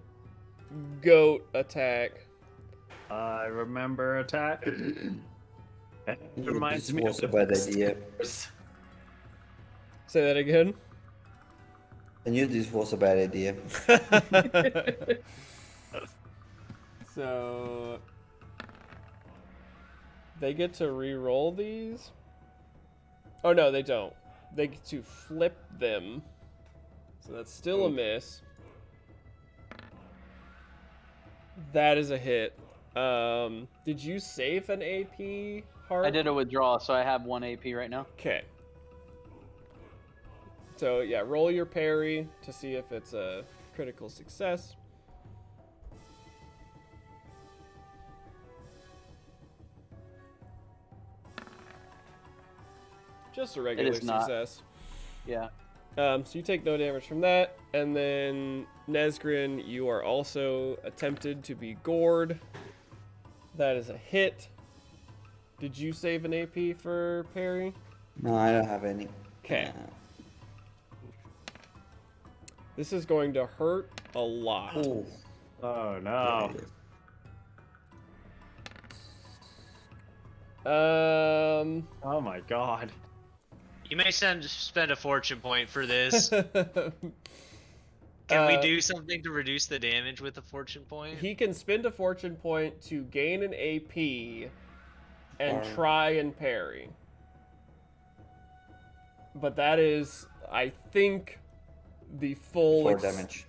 goat attack. I remember attack. It reminds This me was of a bad idea. Say that again. I knew this was a bad idea. So they get to re-roll these. Oh no, they don't. They get to flip them. So that's still a miss. That is a hit. Did you save an AP, Heart? I did a withdrawal, so I have 1 AP right now. Okay. So yeah, roll your parry to see if it's a critical success. Just a regular is not. success. Yeah. So you take no damage from that, and then Nesgrin, you are also attempted to be gored. That is a hit. Did you save an AP for parry? No, I don't have any. Okay. This is going to hurt a lot. Oh, Oh no. Oh my god. You may spend a fortune point for this. Can we do something to reduce the damage with a fortune point? He can spend a fortune point to gain an AP and Alright. try and parry. But that is, I think, the full... 4 damage.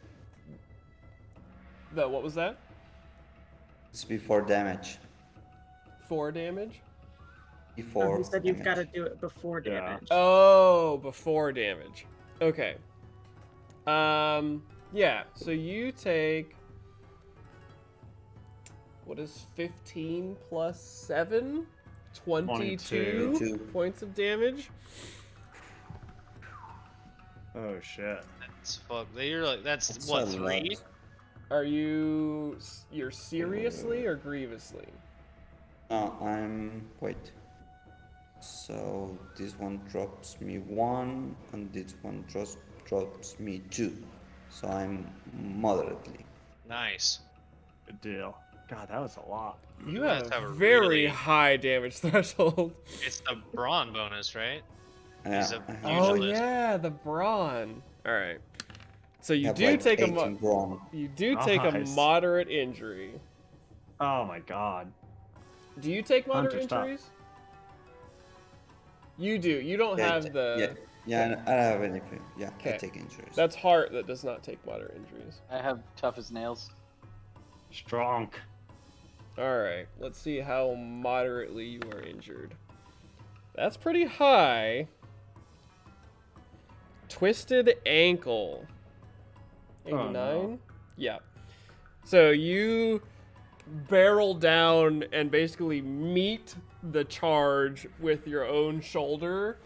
What was that? It's before damage. 4 damage? Before. He said you've got damage. to do it before Yeah. damage. Oh, before damage. Okay. Yeah, so you take... What is 15 plus 7? 22 22. points of damage. Oh shit. That's fuck. You're like that's That's what a 3? lot. Are you're seriously or grievously? No, wait. So this one drops me 1, and this one drops me 2. So I'm moderately. Nice. Good deal. God, that was a lot. You must have a have a very really- high damage threshold. It's the brawn bonus, right? Yeah, He's a I have, huge Oh list. yeah, the brawn. All right. So you have do like take a 18 brawn. you do take a Nice. moderate injury. Oh my god. Do you take moderate Hunter, stop. injuries? You do. You don't have the. Yeah, I don't have anything. Yeah, I Okay. take injuries. That's Heart that does not take moderate injuries. I have tough as nails. Strong. All right. Let's see how moderately you are injured. That's pretty high. Twisted ankle. 89? Oh, no. Yeah. So you barrel down and basically meet the charge with your own shoulder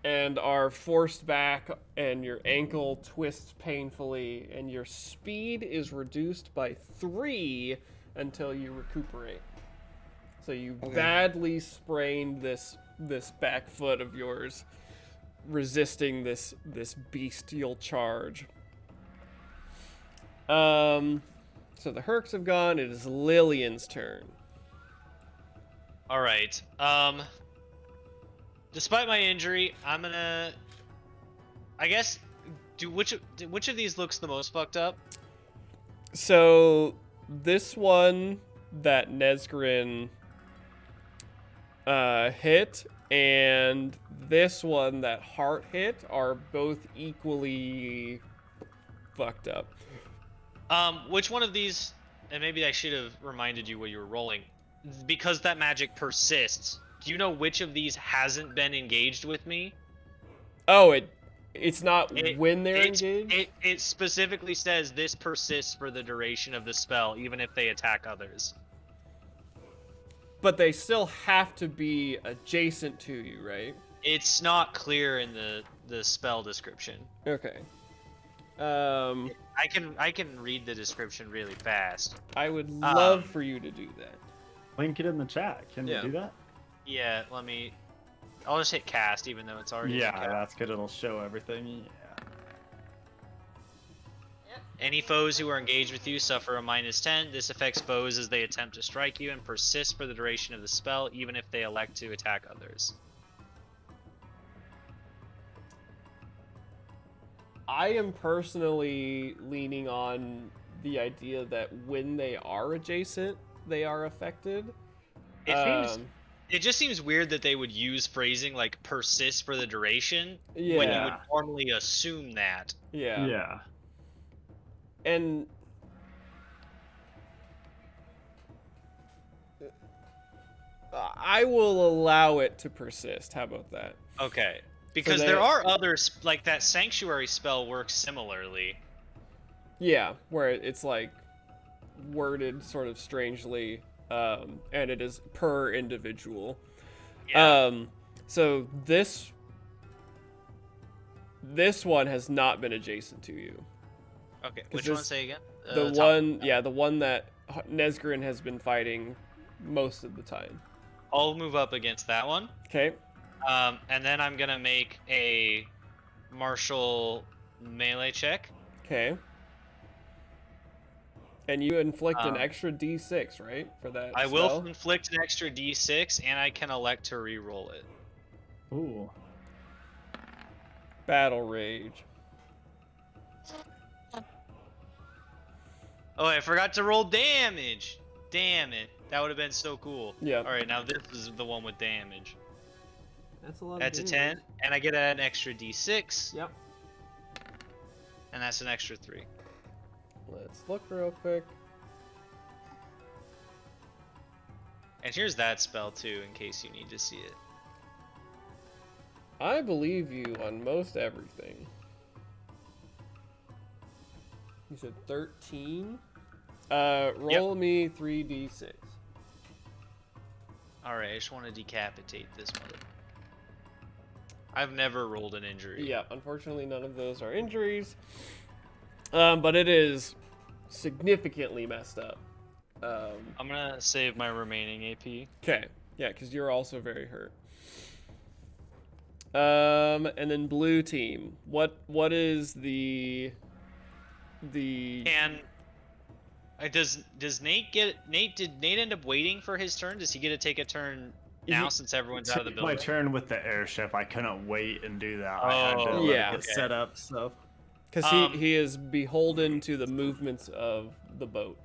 and are forced back, and your ankle twists painfully, and your speed is reduced by 3 until you recuperate. So you Okay. badly sprained this back foot of yours, resisting this bestial charge. So the Hercs have gone. It is Lillian's turn. All right. Despite my injury, I'm gonna. I guess. Which of these looks the most fucked up? So this one that Nesgrin hit and this one that Heart hit are both equally fucked up. Which one of these? And maybe I should have reminded you what you were rolling, because that magic persists. Do you know which of these hasn't been engaged with me? Oh, it's not when they're It engaged? it specifically says this persists for the duration of the spell, even if they attack others. But they still have to be adjacent to you, right? It's not clear in the spell description. Okay. I can read the description really fast. I would love for you to do that. Link it in the chat. Can Yeah. you do that? Yeah, I'll just hit cast, even though it's already Yeah, cast. that's good. It'll show everything. Yeah. Any foes who are engaged with you suffer a -10. This affects foes as they attempt to strike you and persists for the duration of the spell, even if they elect to attack others. I am personally leaning on the idea that when they are adjacent, they are affected. It just seems weird that they would use phrasing like persist for the duration when you Yeah. would normally assume that. Yeah. Yeah. And I will allow it to persist. How about that? Okay. Because they- there are others, like that sanctuary spell works similarly. Yeah, where it's like worded sort of strangely, and it is per individual. Yeah. So this one has not been adjacent to you. Okay. 'cause Which one? this- Say again? The top one, yeah, the one that Nesgrin has been fighting most of the time. I'll move up against that one. Okay. And then I'm gonna make a martial melee check. Okay. And you inflict an Um, extra D6, right, for that I spell? will inflict an extra D6, and I can elect to re-roll it. Ooh. Battle Rage. Oh, I forgot to roll damage. Damn it. That would have been so cool. Yeah. Alright, now this is the one with damage. That's a lot That's a of 10, and I get an extra D6, Yep. and that's an extra 3. Let's look real quick. And here's that spell too, in case you need to see it. I believe you on most everything. You said 13? Roll me 3d6. Alright, I just want to decapitate this mother. I've never rolled an injury. Yeah, unfortunately none of those are injuries. But it is significantly messed up. I'm gonna save my remaining AP. Okay. Yeah, because you're also very hurt. And then blue team. What is the And does Nate did Nate end up waiting for his turn? Does he get to take a turn now since everyone's out of the Took my building? turn with the airship. I couldn't wait and do that. I had to Oh, let yeah. it get set up. So because he is beholden to the movements of the boat.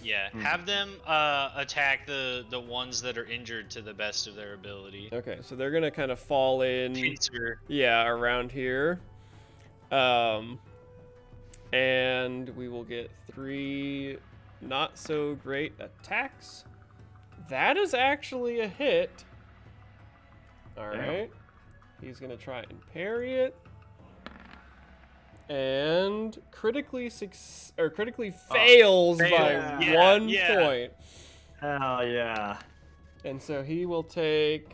Yeah, have them attack the ones that are injured to the best of their ability. Okay, so they're gonna kind of fall in. Pincer. Yeah, around here. And we will get 3 not so great attacks. That is actually a hit. All right. He's going to try and parry it. And critically fails by Yeah, 1 yeah. point. Hell yeah. And so he will take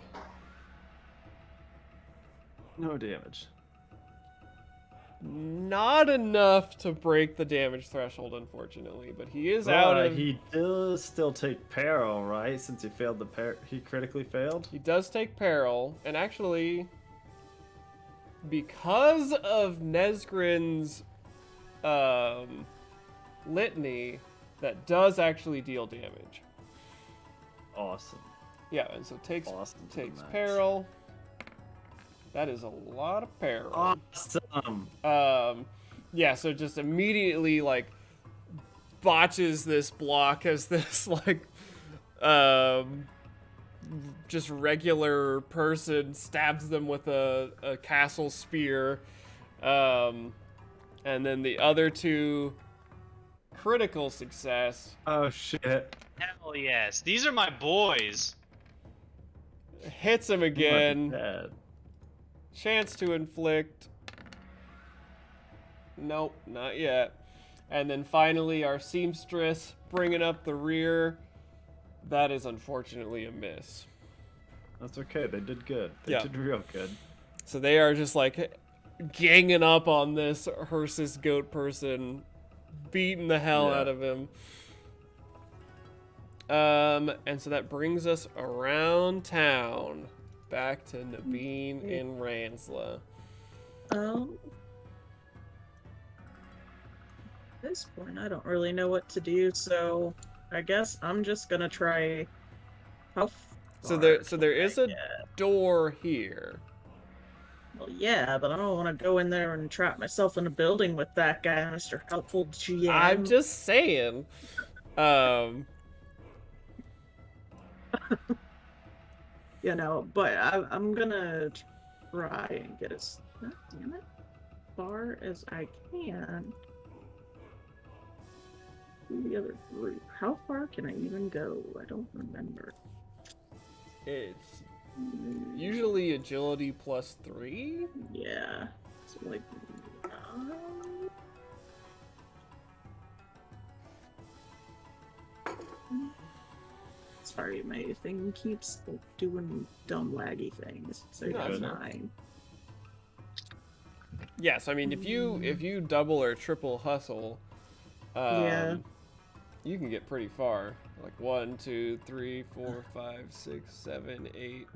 No damage. not enough to break the damage threshold, unfortunately, but he is out of. He does still take peril, right? Since he failed he critically failed. He does take peril, and actually, because of Nesgrin's litany, that does actually deal damage. Awesome. Yeah, and so takes Awesome. Nice. peril. That is a lot of peril. Awesome. Yeah, so just immediately like botches this block as this like just regular person stabs them with a castle spear. And then the other 2 critical success. Oh shit. Hell yes, these are my boys. Hits him He might be again. dead. Chance to inflict. Nope, not yet. And then finally, our seamstress bringing up the rear. That is unfortunately a miss. That's okay. They did good. They Yeah. did real good. So they are just like ganging up on this Ursus goat person, beating the hell Yeah. out of him. And so that brings us around town, back to Naveen and Ransla. At this point, I don't really know what to do, so I guess I'm just gonna try. How So far there can is I a get? door here. Well, yeah, but I don't want to go in there and trap myself in a building with that guy, Mr. Helpful GM. I'm just saying. You know, but I'm gonna try and get as damn it, far as I can to the other group. How far can I even go? I don't remember. It's usually agility +3. Yeah, so like. Sorry, my thing keeps doing dumb laggy things. So No, that's it's not. fine. Yes, I mean if you double or triple hustle, Yeah. you can get pretty far. Like 1, 2, 3, 4, 5, 6, 7, 8,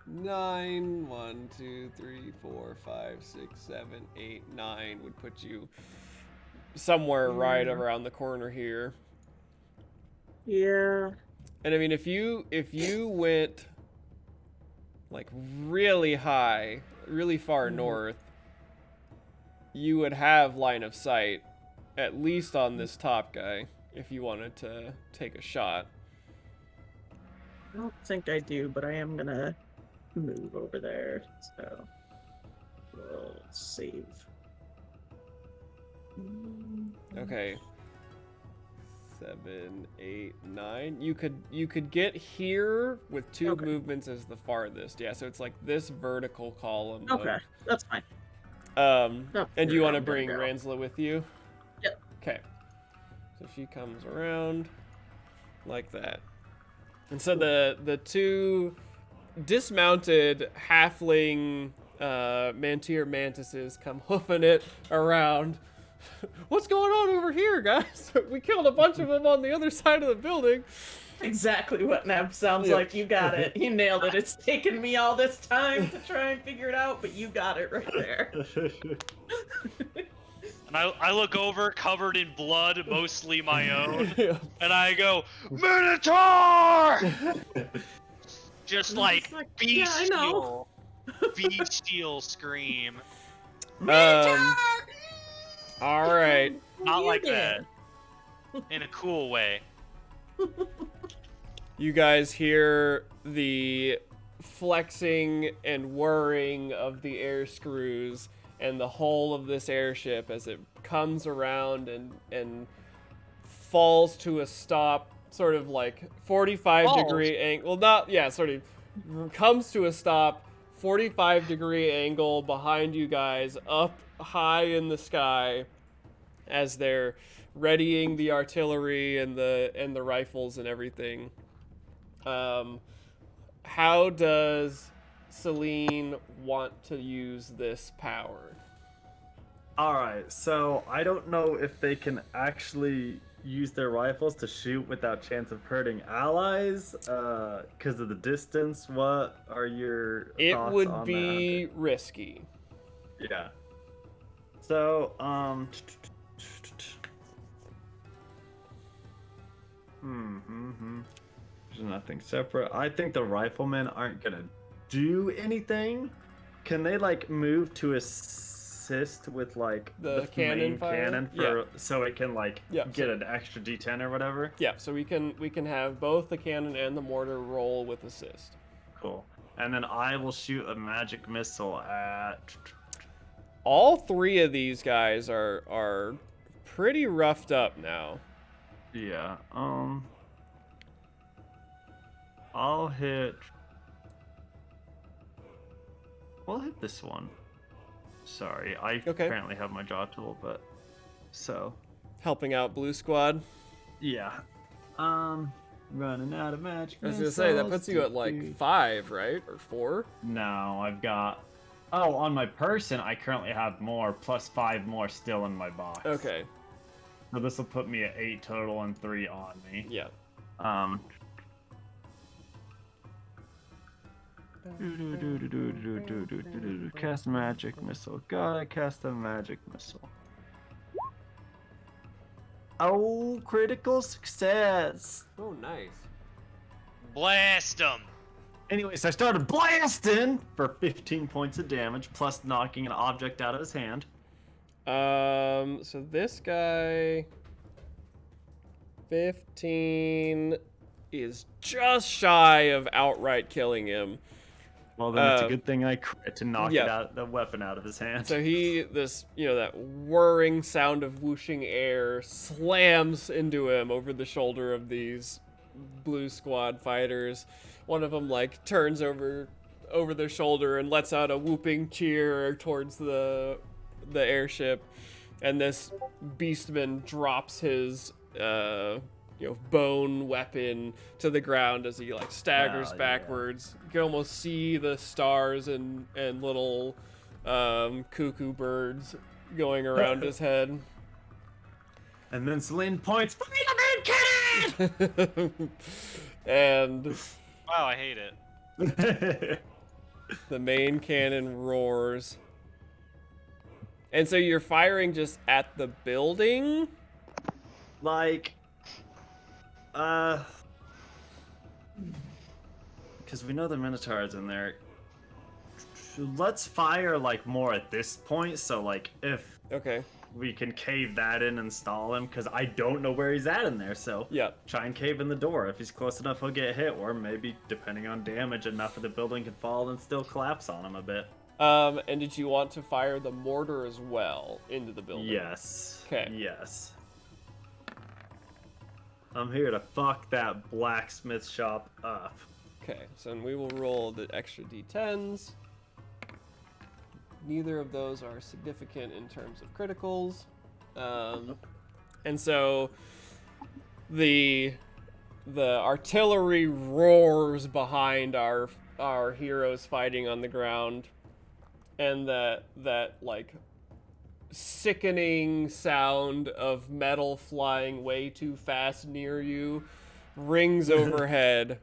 9. 1, 2, 3, 4, 5, 6, 7, 8, 9 would put you somewhere right Yeah. around the corner here. Yeah. And I mean if you went like really high, really far north, you would have line of sight at least on this top guy if you wanted to take a shot. I don't think I do, but I am gonna move over there. So we'll save. Okay. 7, 8, 9. You could get here with 2 Okay. movements as the farthest. Yeah, so it's like this vertical column. Okay, that's fine. And do you want to where I'm gonna bring go. Ransla with you? Yep. Okay. So she comes around like that. And so the 2 dismounted halfling mantier mantises come hoofing it around. What's going on over here, guys? We killed a bunch of them on the other side of the building. Exactly what Neb sounds Yep. like. You got it. You nailed it. It's taken me all this time to try and figure it out, but you got it right there. And I look over, covered in blood, mostly my own, Yeah. and I go, Minotaur! Just like Yeah, I know. bestial scream. All right. Not You like did. that. In a cool way. You guys hear the flexing and whirring of the air screws and the whole of this airship as it comes around and falls to a stop, sort of like 45-degree angle. Well, not, yeah, sort of comes to a stop, 45-degree angle behind you guys, up high in the sky as they're readying the artillery and the rifles and everything. How does Celine want to use this power? Alright, so I don't know if they can actually use their rifles to shoot without chance of hurting allies because of the distance. What are your It thoughts would on be risky. that? Yeah. So, There's nothing separate. I think the riflemen aren't gonna do anything. Can they like move to assist with like The cannon main fire? cannon for so it can like Yeah, get an extra D10 or whatever? Yeah, so we can have both the cannon and the mortar roll with assist. Cool. And then I will shoot a magic missile at. All 3 of these guys are pretty roughed up now. Yeah. I'll hit we'll hit this one. Sorry, I Okay. apparently have my draw tool, but so Helping out Blue Squad. yeah. Running out of magic. I was gonna say that missiles. puts you at like 5, right, or 4? No, I've got. Oh, on my person, I currently have more, plus 5 more still in my box. Okay. So this will put me at 8 total and 3 on me. Yeah. Cast a magic missile. Gotta cast a magic missile. Oh, critical success. Oh, nice. Blast him. Anyways, I started blasting for 15 points of damage, plus knocking an object out of his hand. So this guy 15 is just shy of outright killing him. Well, then it's a good thing I crit to knock it out, the weapon out of his hand. So that whirring sound of whooshing air slams into him over the shoulder of these Blue Squad fighters. One of them like turns over their shoulder and lets out a whooping cheer towards the airship, and this beastman drops his bone weapon to the ground as he like staggers backwards. You can almost see the stars and little cuckoo birds going around his head. And then Celine points, "Fight the main cannon!" And Wow, I hate it. the main cannon roars. And so you're firing just at the building? Like, because we know the Minotaur's in there. Let's fire like more at this point. So like, if we can cave that in and stall him, because I don't know where he's at in there. So try and cave in the door. If he's close enough, he'll get hit, or maybe depending on damage, enough of the building can fall and still collapse on him a bit. And did you want to fire the mortar as well into the building? Yes. Okay. Yes. I'm here to fuck that blacksmith shop up. Okay, so we will roll the extra d10s. Neither of those are significant in terms of criticals. And so the artillery roars behind our heroes fighting on the ground, and that like sickening sound of metal flying way too fast near you rings overhead.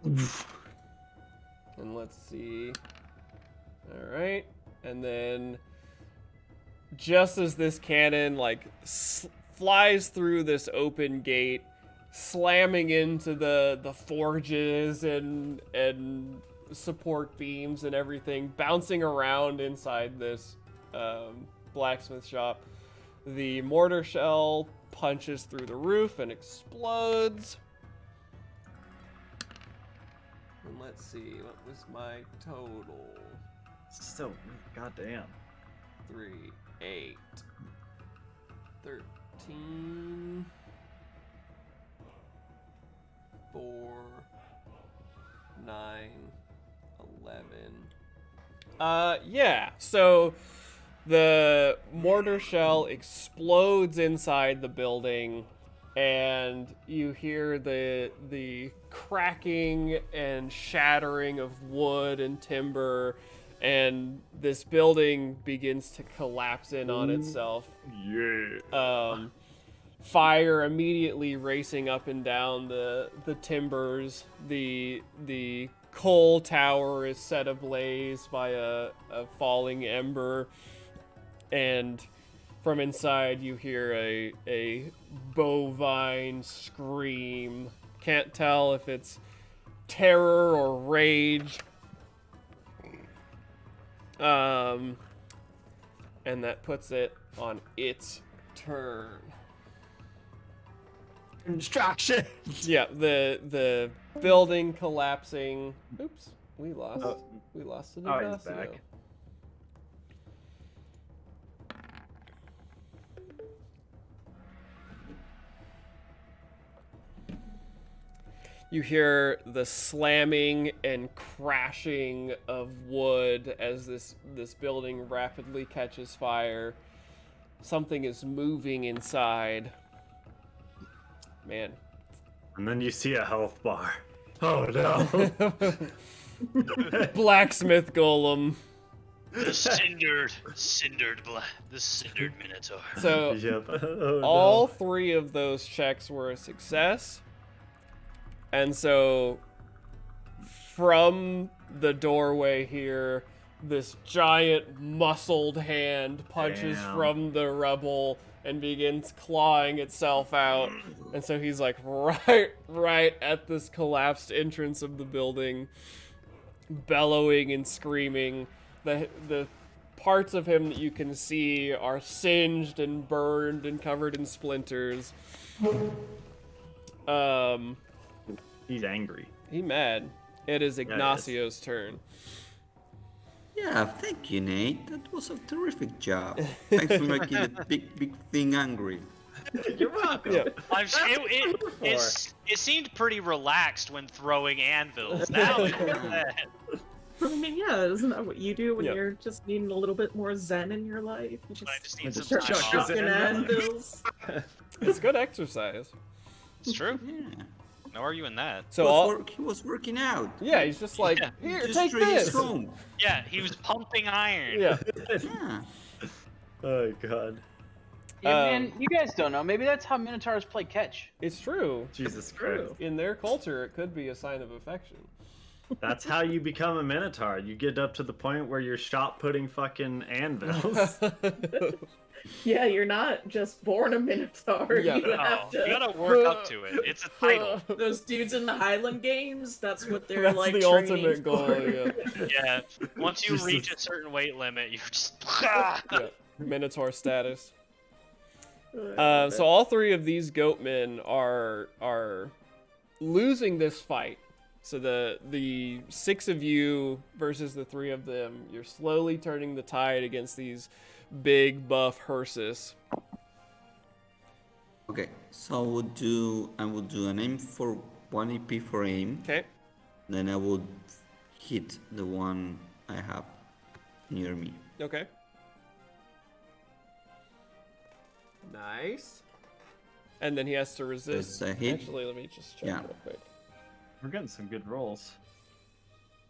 And let's see. All right. And then just as this cannon like flies through this open gate, slamming into the forges and support beams and everything, bouncing around inside this blacksmith shop, the mortar shell punches through the roof and explodes. And let's see, what was my total? So, goddamn. 3, 8, 13, 4, 9, 11. Yeah, so the mortar shell explodes inside the building, and you hear the cracking and shattering of wood and timber, and this building begins to collapse in on itself. Yeah. Fire immediately racing up and down the timbers. The coal tower is set ablaze by a falling ember, and from inside you hear a bovine scream. Can't tell if it's terror or rage. And that puts it on its turn. Construction. Yeah, the building collapsing. Oops, we lost an Oh, he's back. You hear the slamming and crashing of wood as this building rapidly catches fire. Something is moving inside. Man. And then you see a health bar. Oh no. Blacksmith golem. The cindered minotaur. So Yep. Oh, all no. 3 of those checks were a success. And so from the doorway here, this giant muscled hand punches Damn. from the rubble and begins clawing itself out. And so he's like right at this collapsed entrance of the building, bellowing and screaming. The parts of him that you can see are singed and burned and covered in splinters. He's angry. He mad. It is Ignacio's turn. Yeah, thank you, Nate. That was a terrific job. Thanks for making the big thing angry. You're welcome. Yeah. It seemed pretty relaxed when throwing anvils. Now it's bad. I mean, yeah, isn't that what you do when Yep. you're just needing a little bit more zen in your life? You I just need some start time off. chucking anvils. It's good exercise. It's true. Yeah. No arguing that. So He was working out. yeah, he's just like, Yeah. here, Just take straight this. home. Yeah, he was pumping iron. Yeah. Yeah. Oh god. Yeah, man, you guys don't know. Maybe that's how minotaurs play catch. It's true. Jesus Christ. In their culture, it could be a sign of affection. That's how you become a minotaur. You get up to the point where you're shot putting fucking anvils. Yeah, you're not just born a minotaur. Yeah. You No, have you to. gotta work up to it. It's a title. Those dudes in the Highland games, that's what they're That's like the training ultimate goal, for. yeah. Yeah. Once you Jesus. reach a certain weight limit, you just. Yeah. Minotaur status. So all 3 of these goatmen are losing this fight. So the 6 of you versus the 3 of them, you're slowly turning the tide against these big buff hearses. Okay, so I will do an aim for 1 EP for aim. Okay. Then I will hit the one I have near me. Okay. Nice. And then he has to resist. That's a hit. Actually, let me just check Yeah. real quick. We're getting some good rolls.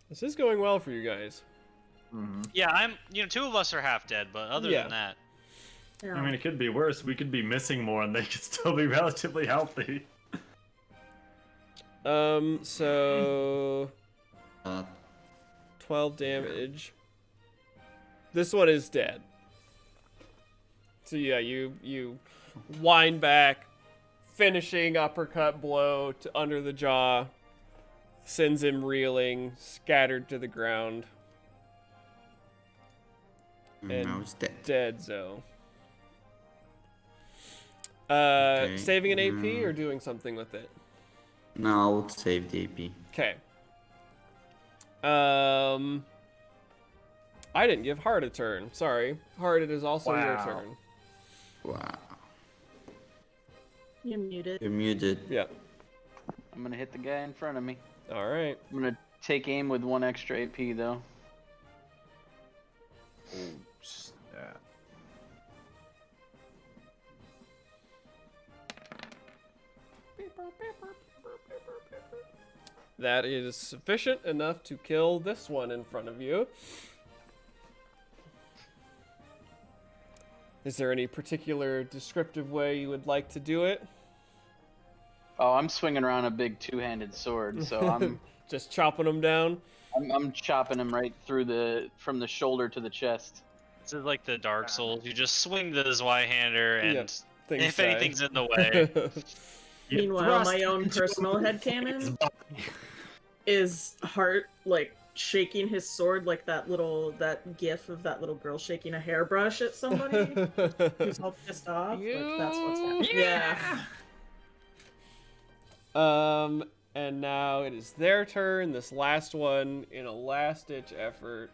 This is going well for you guys. Mm-hmm. Yeah, 2 of us are half dead, but other Yeah. than that. Yeah. I mean, it could be worse. We could be missing more and they could still be relatively healthy. So 12 damage. This one is dead. So yeah, you wind back, finishing uppercut blow to under the jaw, sends him reeling, scattered to the ground. And now it's dead. Dead, Zoe. Okay, Saving an AP or doing something with it? No, I will save the AP. Okay. I didn't give Hart a turn. Sorry. Hart, it is also your Wow. turn. Wow. You're muted. You're muted. Yeah. I'm gonna hit the guy in front of me. All right. I'm gonna take aim with 1 extra AP though. Oh, snap. That is sufficient enough to kill this one in front of you. Is there any particular descriptive way you would like to do it? Oh, I'm swinging around a big 2-handed sword, so I'm Just chopping them down? I'm chopping him right through from the shoulder to the chest. This is like the Dark Souls. You just swing the Zweihander, and Yep, things if die. anything's in the way, Meanwhile, my own personal headcanon is Hart like shaking his sword like that gif of that little girl shaking a hairbrush at somebody who's all pissed off. Like, that's what's happening. Yeah. And now it is their turn. This last one, in a last-ditch effort,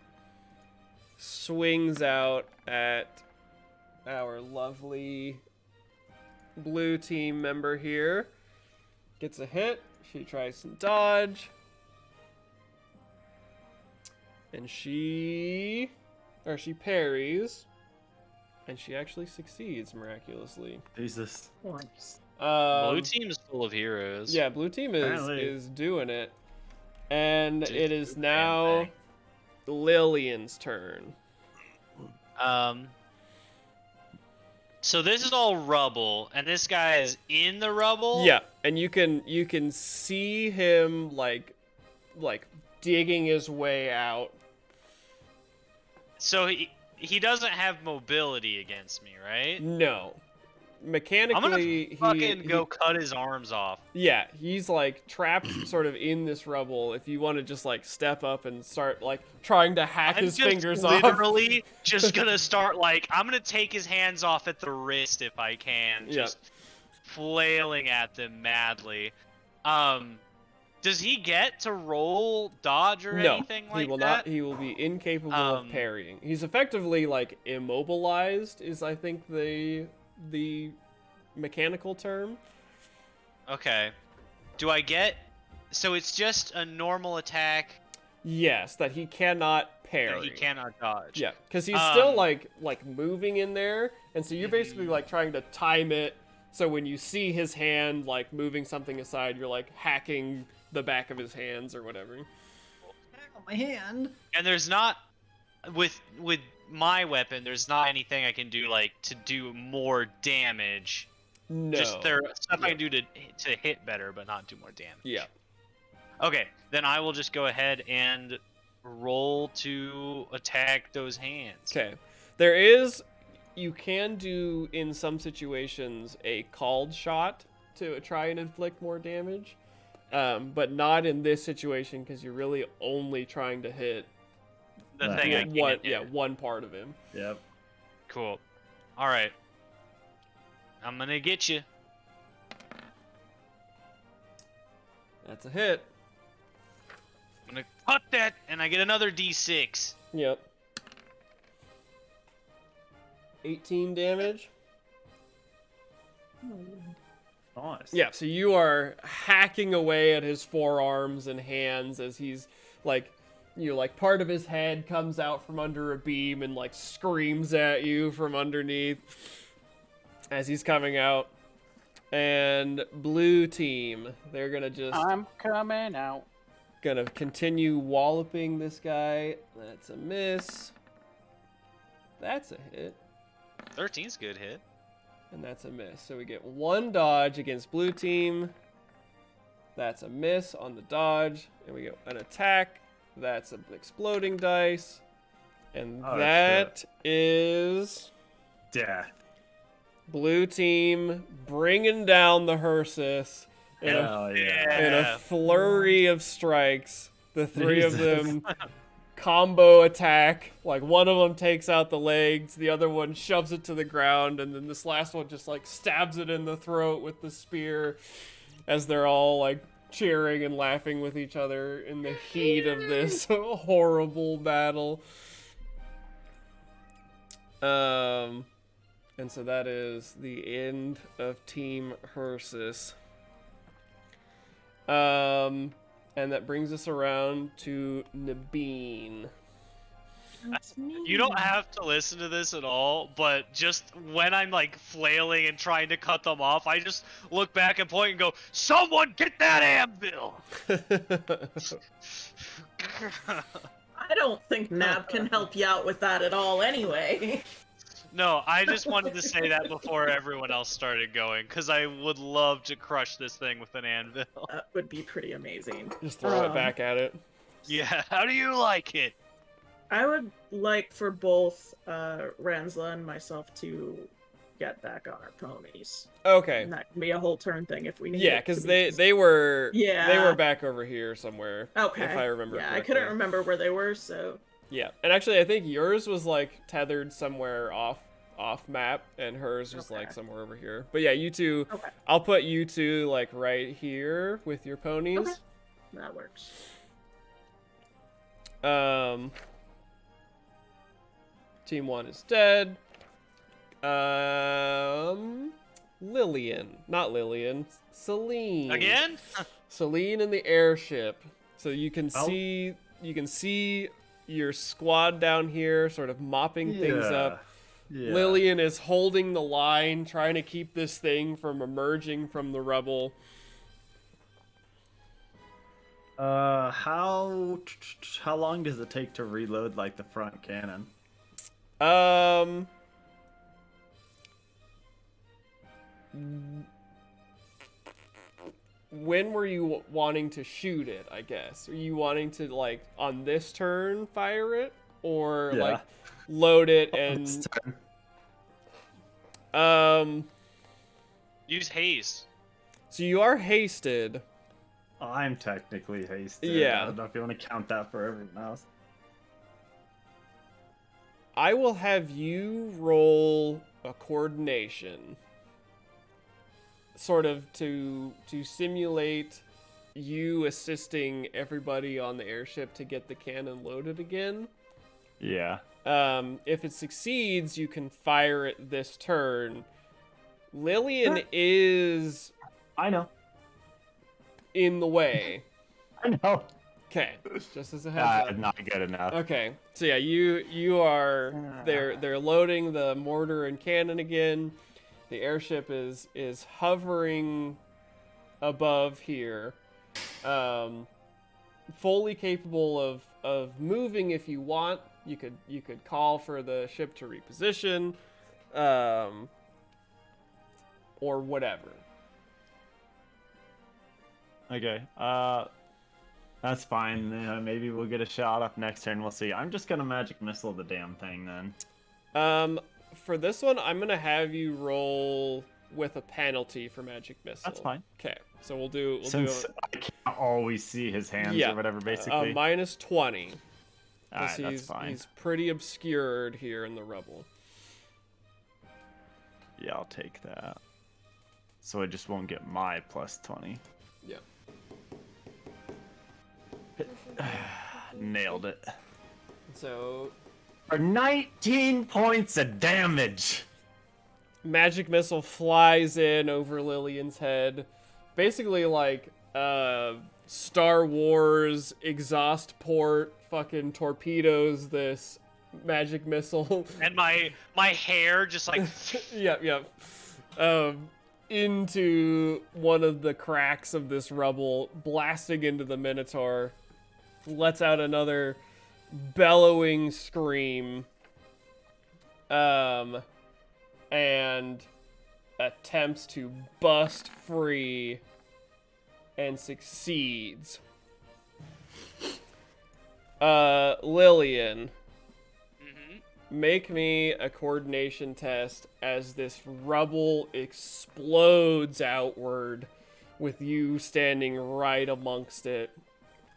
swings out at our lovely blue team member here. Gets a hit, She tries to dodge. And she parries. And she actually succeeds miraculously. Jesus. Nice. Blue team is full of heroes. Yeah, blue team is doing it. And Just it is do the damn now thing. Lillian's turn. So this is all rubble, and this guy is in the rubble. Yeah, and you can see him like digging his way out. So he doesn't have mobility against me, right? No. I'm Mechanically, gonna fucking go cut his arms off. Yeah, he's like trapped sort of in this rubble. If you want to just like step up and start like trying to hack his fingers off. I'm literally just gonna start like, I'm gonna take his hands off at the wrist if I can, just flailing at them madly. Does he get to roll dodge or anything like he will that? not. He will be incapable of parrying. He's effectively like immobilized. Is I think the mechanical term. Okay. Do I get? So it's just a normal attack. Yes, that he cannot parry. That he cannot dodge. Yeah, because he's still like moving in there, and so you're basically like trying to time it. So when you see his hand like moving something aside, you're like hacking the back of his hands or whatever. My hand. And there's not with my weapon. There's not anything I can do like to do more damage. No. Just there are stuff I can do to hit better, but not do more damage. Yeah. Okay, then I will just go ahead and roll to attack those hands. Okay. You can do in some situations a called shot to try and inflict more damage, but not in this situation because you're really only trying to hit The thing I can't do. one part of him. Yep. Cool. All right. I'm gonna get you. That's a hit. I'm gonna cut that, and I get another D6. Yep. 18 damage. Nice. Yeah, so you are hacking away at his forearms and hands as he's like, part of his head comes out from under a beam and like screams at you from underneath as he's coming out. And blue team, they're gonna just I'm coming out. gonna continue walloping this guy. That's a miss. That's a hit. 13's good hit. And that's a miss. So we get one dodge against blue team. That's a miss on the dodge. And we get an attack. That's an exploding dice. And that is death. blue team bringing down the Hearsus in a flurry of strikes. The three of them combo attack. Like one of them takes out the legs, the other one shoves it to the ground, and then this last one just like stabs it in the throat with the spear as they're all like cheering and laughing with each other in the heat of this horrible battle. And so that is the end of Team Hearsus. And that brings us around to Nabeen. You don't have to listen to this at all, but just when I'm like flailing and trying to cut them off, I just look back and point and go, "Someone get that anvil!" I don't think Nab can help you out with that at all anyway. No, I just wanted to say that before everyone else started going, because I would love to crush this thing with an anvil. That would be pretty amazing. Just throw it back at it. Yeah, how do you like it? I would like for both Ranzla and myself to get back on our ponies. Okay. And that can be a whole turn thing if we need Yeah, it because to be they were Yeah. back over here somewhere. Okay. If I remember Yeah, I correctly. couldn't remember where they were, so... Yeah, and actually I think yours was like tethered somewhere off map, and hers was like somewhere over here. But yeah, you two. Okay. I'll put you two like right here with your ponies. Okay. That works. Team 1 is dead. Lillian. Not Lillian. Celine. Again? Celine in the airship. So you can Oh. see your squad down here sort of mopping things up. Yeah. Lillian is holding the line, trying to keep this thing from emerging from the rubble. How long does it take to reload like the front cannon? When were you wanting to shoot it, I guess? Are you wanting to, like, on this turn fire it? Or, Yeah. like, load it and... This turn. Use haste. So you are hasted. I'm technically hasted. Yeah. I don't know if you want to count that for everyone else. I will have you roll a coordination. Sort of to simulate you assisting everybody on the airship to get the cannon loaded again. Yeah. If it succeeds, you can fire it this turn. Lillian is I know. in the way. I know. Okay, just as a heads up. Not good enough. Okay, so yeah, you are they're loading the mortar and cannon again. The airship is hovering above here, fully capable of moving if you want. You could call for the ship to reposition, or whatever. Okay. That's fine. Maybe we'll get a shot up next turn. We'll see. I'm just gonna magic missile the damn thing then. For this one, I'm gonna have you roll with a penalty for magic missile. That's fine. Okay, so we'll do. Since I can't always see his hands or whatever, basically. Minus 20. Alright, that's fine. He's pretty obscured here in the rubble. Yeah, I'll take that. So I just won't get my plus 20. Yeah. Nailed it. So For 19 points of damage. magic missile flies in over Lillian's head, basically like Star Wars exhaust port fucking torpedoes this magic missile. And my hair just like Yep. Into one of the cracks of this rubble, blasting into the Minotaur. Lets out another bellowing scream. And attempts to bust free and succeeds. Lillian, make me a coordination test as this rubble explodes outward with you standing right amongst it.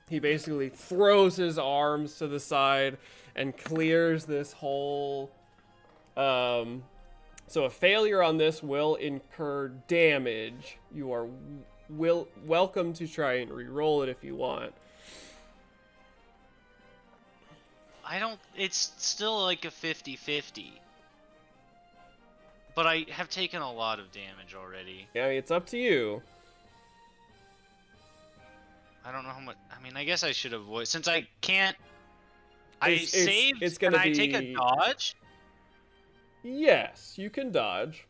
He basically throws his arms to the side and clears this hole. So a failure on this will incur damage. You are welcome to try and re-roll it if you want. It's still like a 50-50. But I have taken a lot of damage already. Yeah, I mean, it's up to you. I don't know how much. I mean, I guess I should avoid since I can't. It's gonna Can I take a be- dodge? Yes, you can dodge.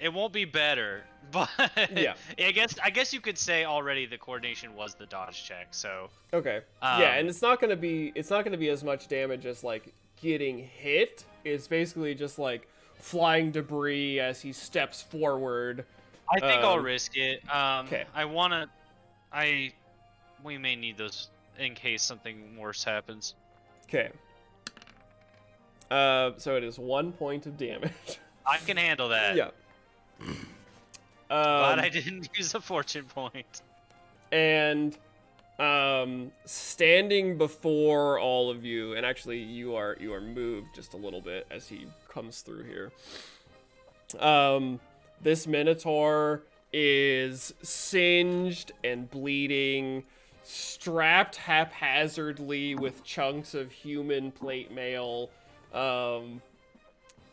It won't be better, but Yeah. I guess you could say already the coordination was the dodge check. So Okay. Yeah, and it's not gonna be as much damage as like getting hit. It's basically just like flying debris as he steps forward. I think I'll risk it. Okay. We may need those in case something worse happens. Okay. So it is 1 point of damage. I can handle that. Yeah. Glad I didn't use a fortune point. And standing before all of you, and actually you are moved just a little bit as he comes through here. This Minotaur is singed and bleeding, strapped haphazardly with chunks of human plate mail.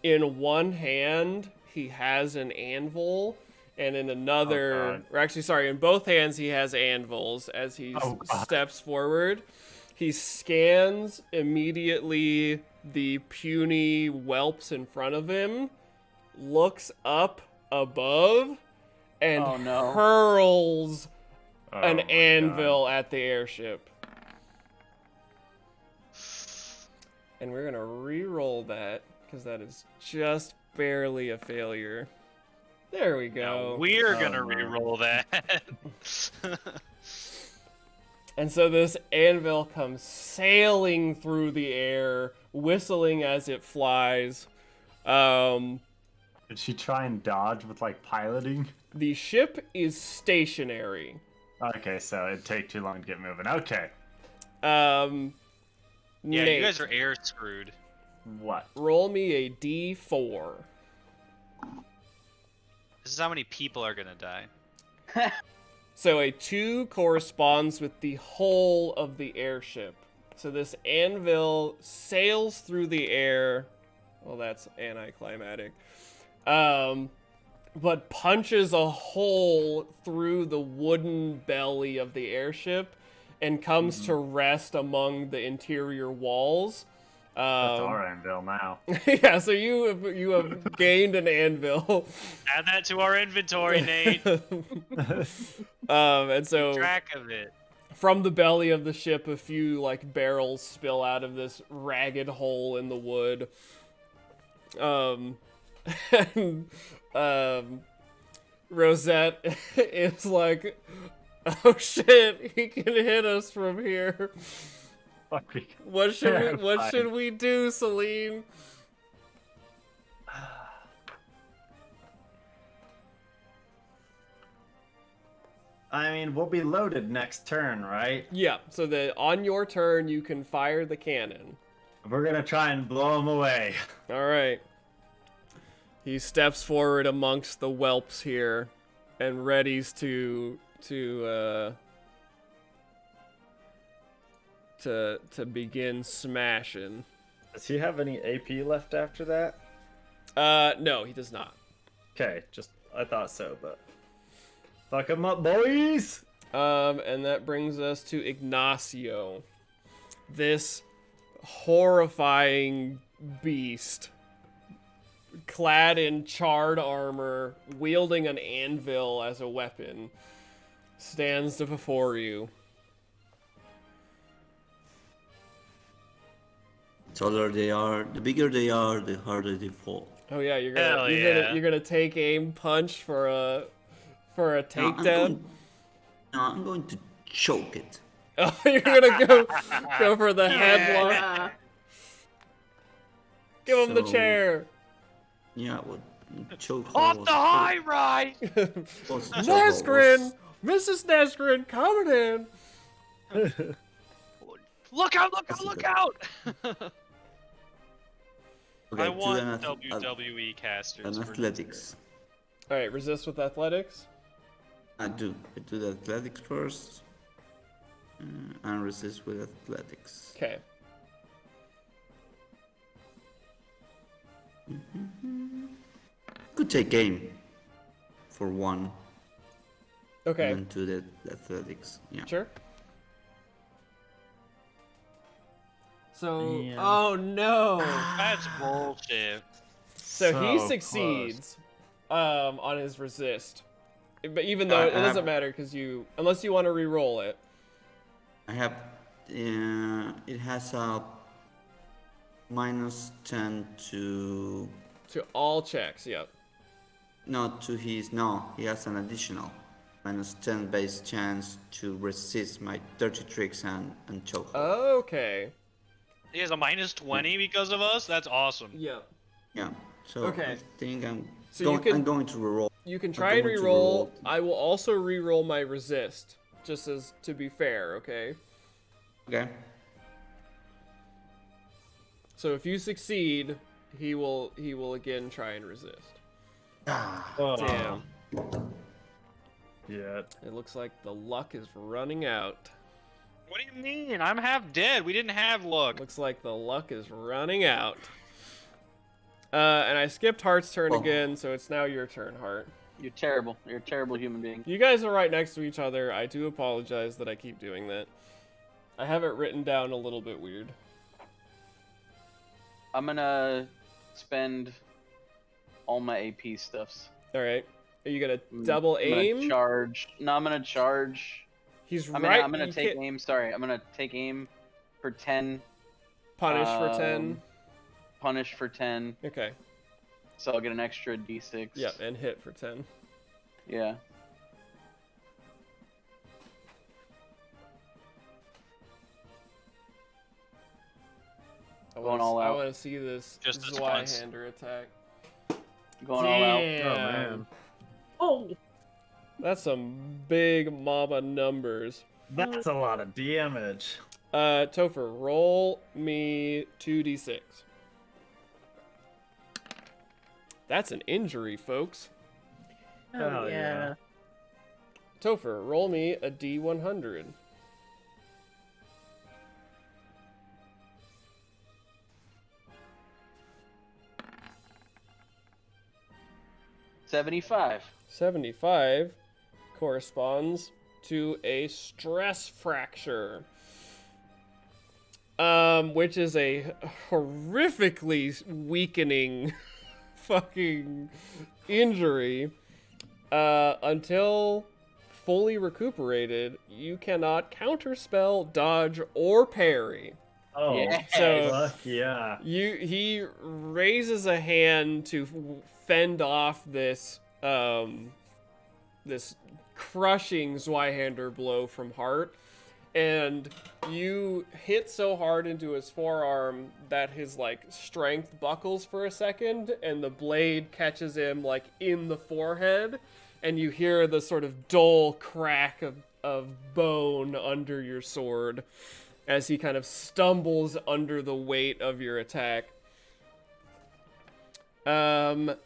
In one hand, he has an anvil, And in another, or actually, sorry, in both hands he has anvils as he steps forward. He scans immediately the puny whelps in front of him, looks up above, and hurls an anvil at the airship. And we're gonna re-roll that, because that is just barely a failure. There we go. Now we're gonna re-roll that. And so this anvil comes sailing through the air, whistling as it flies. Did she try and dodge with, like, piloting? The ship is stationary. Okay, so it'd take too long to get moving. Okay. Yeah, Nate, you guys are air screwed. What? roll me a D4. This is how many people are gonna die. So a 2 corresponds with the whole of the airship. So this anvil sails through the air. Well, that's anticlimactic. But punches a hole through the wooden belly of the airship and comes to rest among the interior walls. That's our anvil now. Yeah, so you have gained an anvil. Add that to our inventory, Nate. And so Keep track of it. from the belly of the ship, a few like barrels spill out of this ragged hole in the wood. And Rosette is like, oh shit, he can hit us from here. What should we do, Celine? I mean, we'll be loaded next turn, right? Yeah, so on your turn you can fire the cannon. We're gonna try and blow him away. All right. He steps forward amongst the whelps here and readies to begin smashing. Does he have any AP left after that? No, he does not. Okay, I thought so, but fuck him up, boys! And that brings us to Ignacio. This horrifying beast, clad in charred armor, wielding an anvil as a weapon, stands before you. The taller they are, the bigger they are, the harder they fall. Oh yeah, you're Hell gonna take aim punch for a takedown. I'm going to choke it. Oh, you're gonna go for the headlock. Give him the So- chair. Yeah, what choke Off was the high ride! was- Nesgrin, Mrs. Nesgrin, coming in. Look out! Look out! Look out! Okay, I do want an WWE casters. an for athletics. All right, resist with athletics. I do the athletics first. And resist with athletics. Okay. Could take aim for one. Okay. And do the athletics. Yeah. Sure. So, Yeah. oh no. That's bullshit. So he So succeeds on his resist. But even though it I doesn't have- matter because unless you want to re-roll it. I have. It has a -10 to. To all checks, yep. He has an additional -10 base chance to resist my dirty tricks and choke. Okay. He has a -20 because of us? That's awesome. Yep. Yeah. So Okay. I think I'm going to reroll. You can try and going to re-roll. re-roll. I will also re-roll my resist, just as to be fair, okay? Okay. So if you succeed, he will again try and resist. Oh, Damn. yeah. It looks like the luck is running out. What do you mean? I'm half dead. We didn't have luck. Looks like the luck is running out. And I skipped Heart's turn Oh. again, so it's now your turn, Heart. You're terrible. You're a terrible human being. You guys are right next to each other. I do apologize that I keep doing that. I have it written down a little bit weird. I'm gonna spend all my AP stuffs. All right. Are you gonna double I'm gonna aim? charge. No, I'm gonna charge. He's I'm right. gonna you take can't- aim. Sorry, I'm gonna take aim for 10. Punish for 10. Punish for 10. Okay. So I'll get an extra d6. Yep, and hit for 10. Yeah. Going all I out. want to see this Just this once. Zweihander attack. Going all out. Damn. Oh man, Oh, That's some big mama numbers. that's a lot of damage. Topher, roll me 2d6. That's an injury, folks. oh Hell yeah. yeah. Topher, roll me a d100. $75. 75 corresponds to a stress fracture. Which is a horrifically weakening fucking injury. Until fully recuperated, you cannot counterspell, dodge, or parry. Oh, Yeah. So- fuck yeah. He raises a hand to fend off this this crushing Zweihander blow from Hart, and you hit so hard into his forearm that his like strength buckles for a second, and the blade catches him like in the forehead, and you hear the sort of dull crack of bone under your sword as he kind of stumbles under the weight of your attack.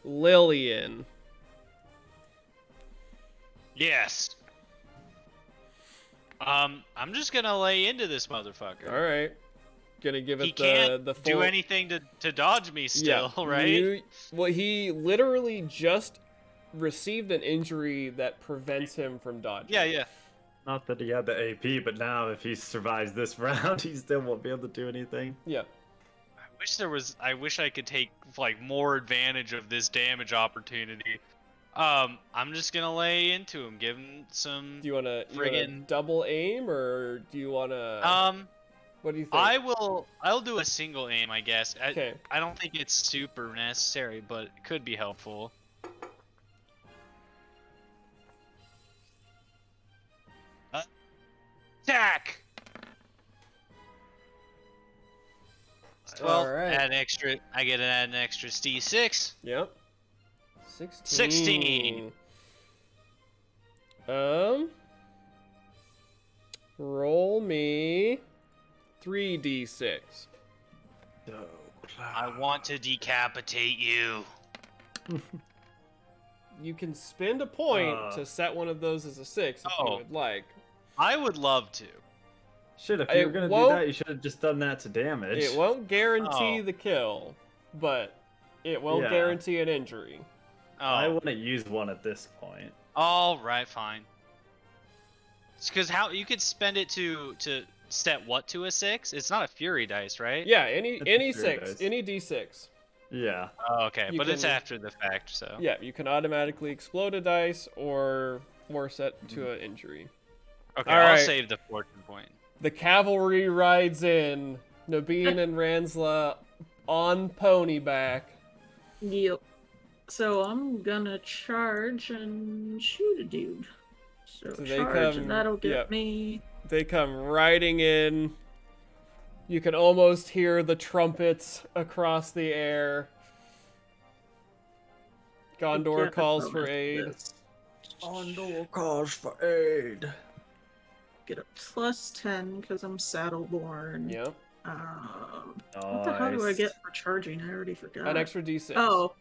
Lillian. Yes. I'm just gonna lay into this motherfucker. All right. Gonna give He it can't the full... do anything to dodge me still, right? Well, he literally just received an injury that prevents him from dodging. Yeah. Not that he had the AP, but now if he survives this round, he still won't be able to do anything. Yeah. I wish I could take like more advantage of this damage opportunity. I'm just gonna lay into him, give him some. Do you wanna friggin' double aim, or do you wanna? What do you think? I'll do a single aim, I guess. Okay. I don't think it's super necessary, but it could be helpful. Attack! 12. All right. Add an extra. I get to add an extra D6. Yep. 16. 16. Roll me 3d6. I want to decapitate you. You can spend a point to set one of those as a 6 if you Oh. would like. I would love to. Shit, if you It were gonna do won't- that, you should have just done that to damage. It won't guarantee Oh. the kill, but it will Yeah. guarantee an injury. I Oh, wouldn't use one at this point. all right, fine. Because how you could spend it to set what to a 6? It's not a fury dice, right? Yeah, any Fury 6, dice. any d6. Yeah. Oh, okay, You but it's can- after the fact, so. Yeah, you can automatically explode a dice or set to an injury. Okay, All I'll right. save the fortune point. The cavalry rides in. Nabeen and Ransla on ponyback. Yep. So I'm gonna charge and shoot a dude. So So they charge, come- and that'll get yep. me. They come riding in. You can almost hear the trumpets across the air. Gondor calls for aid. Gondor calls for aid. Get a +10 because I'm Saddleborn. Yep. What the hell do I Nice. get for charging? I already forgot. An extra d6. Oh,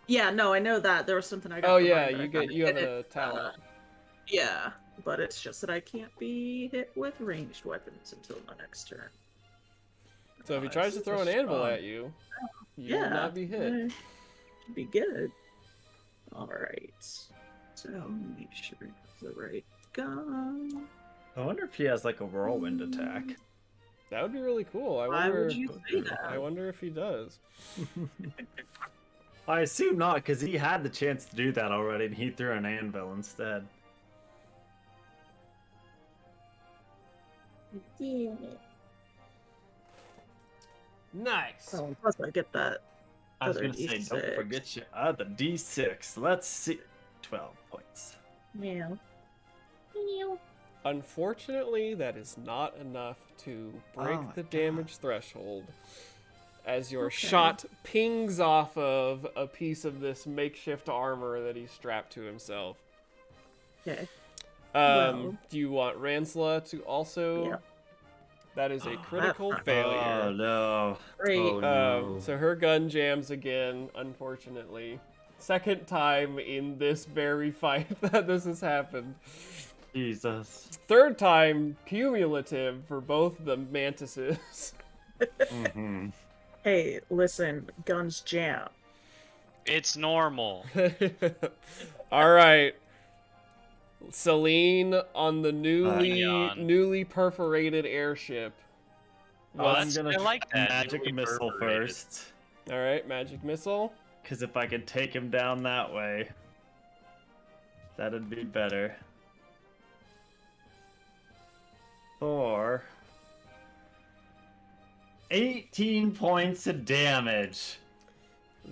yeah, no, I know that. There was something I got. Oh for yeah, mine, but I you have found a it. talent. Yeah, but it's just that I can't be hit with ranged weapons until my next turn. So if he tries to throw an anvil strong. at you, you Yeah, will not be hit. Be good. All right. So make sure you have the right gun. I wonder if he has like a whirlwind attack. That would be really cool. Why would you say that? I wonder if he does. I assume not, because he had the chance to do that already, and he threw an anvil instead. Yeah. Nice. Oh, and plus I get that. I was Other gonna say, D6. don't forget your other D6. Let's see. 12 points. Meow. Meow. Unfortunately, that is not enough to break Oh my the God. damage threshold. As your Okay. shot pings off of a piece of this makeshift armor that he strapped to himself. Okay. Well. Do you want Ransla to also? Yeah. That is a critical not- failure. Oh no. Great. Oh no. So her gun jams again, unfortunately. Second time in this very fight that this has happened. Jesus. Third time cumulative for both the mantises. Mm-hmm. Hey, listen, guns jam. It's normal. All right. Celine on the Yawn. newly perforated airship. I'm that's- gonna I like try that, magic newly missile perforated. first. All right, magic missile. Because if I could take him down that way, that'd be better. For 18 points of damage.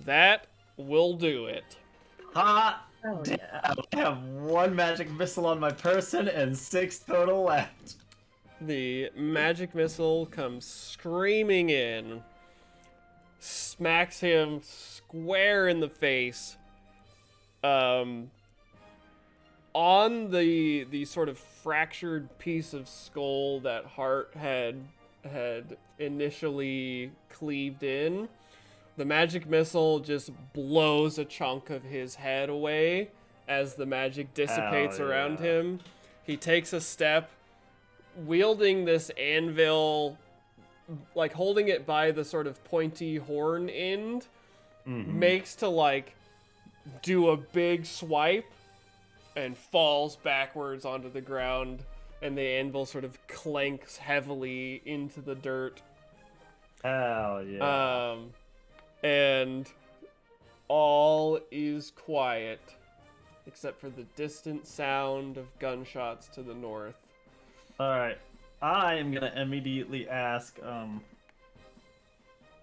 That will do it. Hot Oh, damn. yeah. I have one magic missile on my person and 6 total left. The magic missile comes screaming in, smacks him square in the face. On the sort of fractured piece of skull that Hart had initially cleaved in, the magic missile just blows a chunk of his head away as the magic dissipates Hell around yeah. him. He takes a step, wielding this anvil, like holding it by the sort of pointy horn end, makes to like do a big swipe and falls backwards onto the ground, and the anvil sort of clanks heavily into the dirt. Hell yeah. And all is quiet except for the distant sound of gunshots to the north. Alright. I am gonna immediately ask,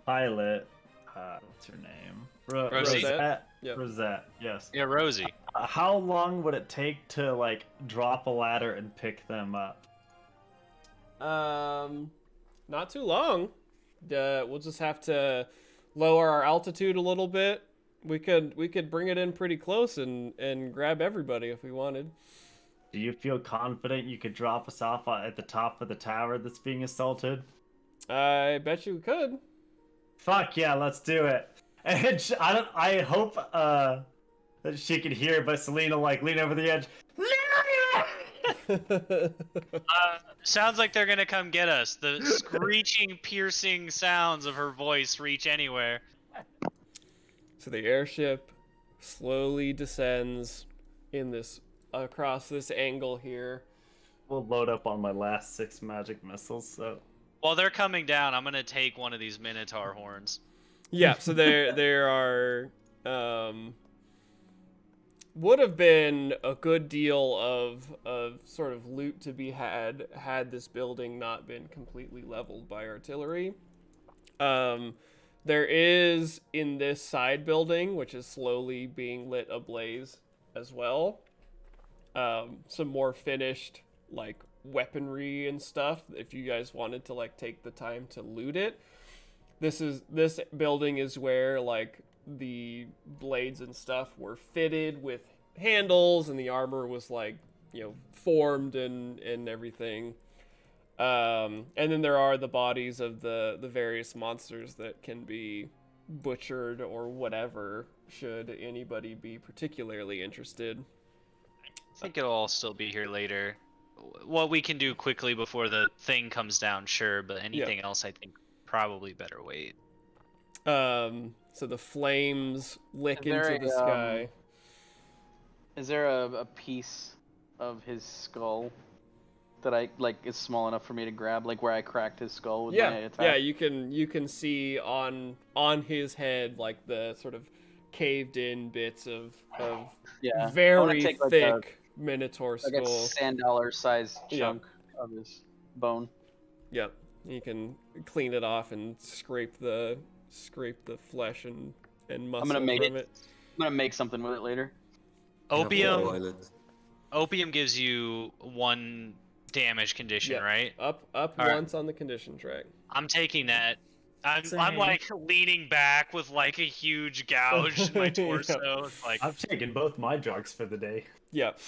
Pilot, what's her name? Rosie. Rosette? Yep. Rosette, yes. Yeah, Rosie. How long would it take to, like, drop a ladder and pick them up? Not too long. We'll just have to lower our altitude a little bit. We could bring it in pretty close and grab everybody if we wanted. Do you feel confident you could drop us off at the top of the tower that's being assaulted? I bet you could. Fuck yeah, let's do it. And I hope that she can hear, but Selena like lean over the edge. Sounds like they're gonna come get us. The screeching, piercing sounds of her voice reach anywhere. So the airship slowly descends across this angle here. We'll load up on my last 6 magic missiles, so. While they're coming down, I'm gonna take one of these Minotaur horns. Yeah, so there are would have been a good deal of sort of loot to be had this building not been completely leveled by artillery. There is in this side building, which is slowly being lit ablaze as well, some more finished like weaponry and stuff if you guys wanted to like take the time to loot it. This building is where like the blades and stuff were fitted with handles and the armor was like, you know, formed and everything. And then there are the bodies of the various monsters that can be butchered or whatever should anybody be particularly interested. I think it'll all still be here later. What we can do quickly before the thing comes down, sure, but anything else I think probably better wait. So the flames lick into the sky. Is there a piece of his skull that I like is small enough for me to grab, like where I cracked his skull with my attack? Yeah, you can see on his head like the sort of caved in bits of Yeah. I wanna very take, like, thick minotaur like a skull. $10 sized Yeah. chunk of his bone. Yep. You can clean it off and scrape the flesh and muscle I'm gonna make from it. I'm gonna make something with it later. Opium. Toilet. Opium gives you 1 damage condition, Yeah. right? Up All right. once on the condition track. I'm taking that. I'm Same. like leaning back with like a huge gouge in my torso. It's like I've taken both my drugs for the day. Yep.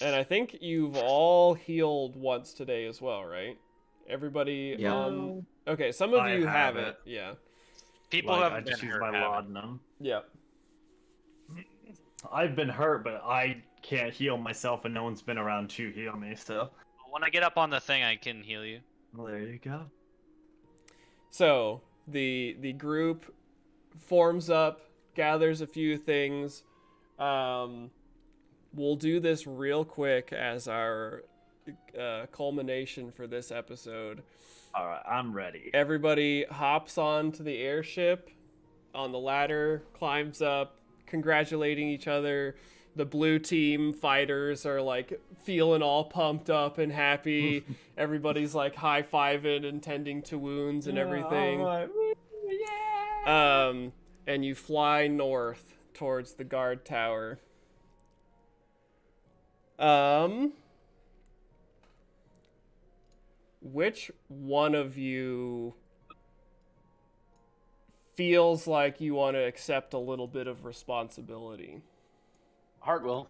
And I think you've all healed once today as well, right? Everybody Yeah. on... Okay, some of I you have have it. it. Yeah. people Like, I haven't just been use hurt. my haven't. laudanum. Yep. I've been hurt, but I can't heal myself, and no one's been around to heal me. So, When I get up on the thing, I can heal you. well, there you go. So, the group forms up, gathers a few things. We'll do this real quick as our culmination for this episode. All right, I'm ready. Everybody hops onto the airship on the ladder, climbs up, congratulating each other. The blue team fighters are like feeling all pumped up and happy. Everybody's like high-fiving and tending to wounds and everything. All right. And you fly north towards the guard tower. Which one of you feels like you want to accept a little bit of responsibility? Heart will.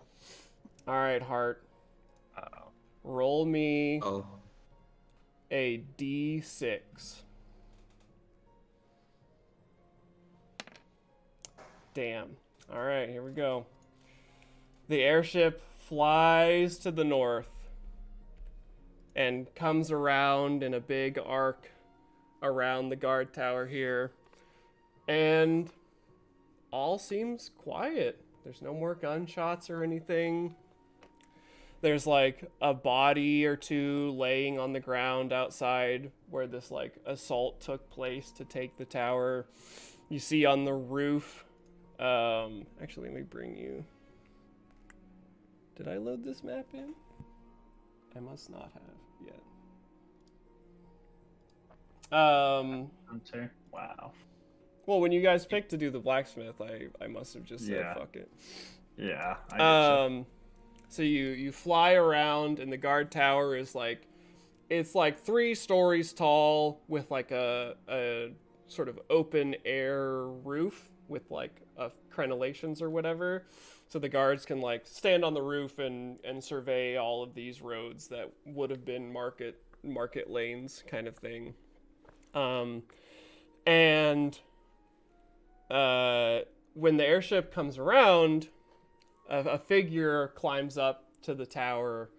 All right, Hart. Uh-oh. Roll me Oh, a d6. Damn. All right, here we go. The airship flies to the north and comes around in a big arc around the guard tower here. And all seems quiet. There's no more gunshots or anything. There's like a body or two laying on the ground outside where this like assault took place to take the tower. You see on the roof. Actually, let me bring you. Did I load this map in? I must not have yet. Hunter. Wow. Well, when you guys picked to do the blacksmith, I must have just said Yeah. fuck it. Yeah. I get So you fly around, and the guard tower is like, it's like 3 stories tall with like a sort of open air roof with like crenellations or whatever. So the guards can like stand on the roof and survey all of these roads that would have been market lanes kind of thing. And when the airship comes around, a figure climbs up to the tower,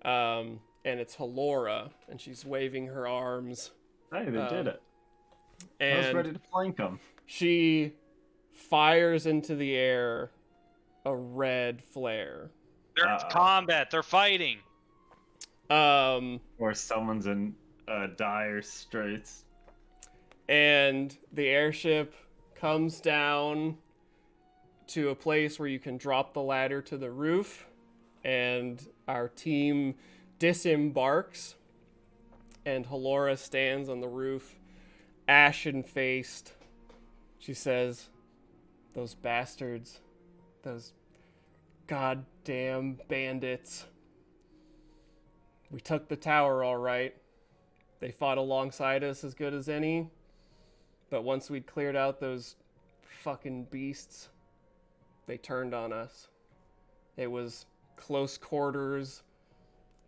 and it's Halora, and she's waving her arms. Hey, they did it. I was And ready to flank them. she fires into the air a red flare. They're in combat. They're fighting. Or someone's in dire straits. And the airship comes down to a place where you can drop the ladder to the roof, and our team disembarks, and Halora stands on the roof, ashen-faced. She says, "Those bastards, those goddamn bandits. We took the tower all right. They fought alongside us as good as any. But once we'd cleared out those fucking beasts, they turned on us. It was close quarters.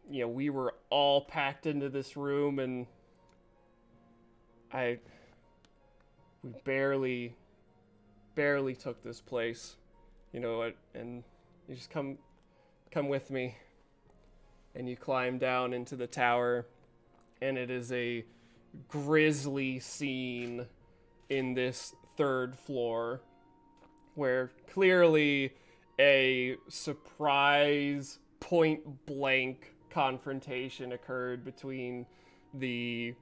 You know, we were all packed into this room, and we barely took this place. You know, and you just come with me." And you climb down into the tower, and it is a grisly scene in this 3rd floor where clearly a surprise point blank confrontation occurred between the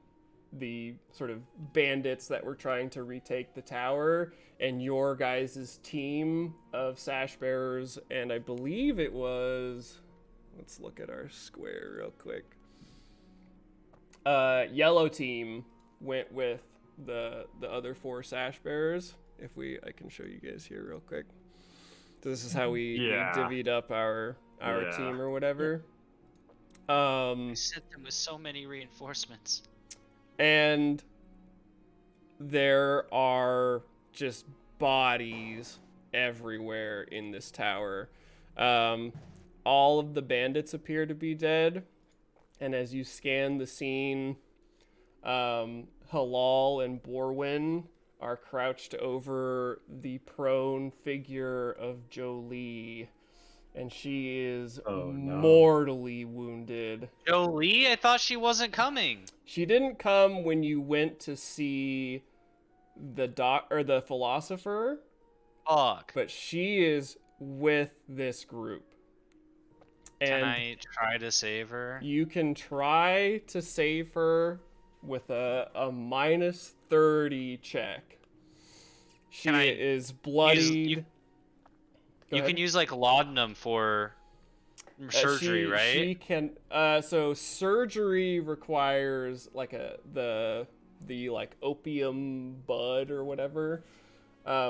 sort of bandits that were trying to retake the tower and your guys' team of sash bearers, and I believe it was, let's look at our square real quick. Yellow team went with the other 4 sash bearers. I can show you guys here real quick. So this is how we divvied up our team or whatever. I sent them with so many reinforcements. And there are just bodies everywhere in this tower. All of the bandits appear to be dead. And as you scan the scene, Halal and Borwin are crouched over the prone figure of Jolie. And she is mortally wounded. Jolie? I thought she wasn't coming. She didn't come when you went to see the philosopher. Fuck. But she is with this group. And can I try to save her? You can try to save her with a -30 check. She is bloodied. You can use like laudanum for surgery, right? She can. So surgery requires like the like opium bud or whatever,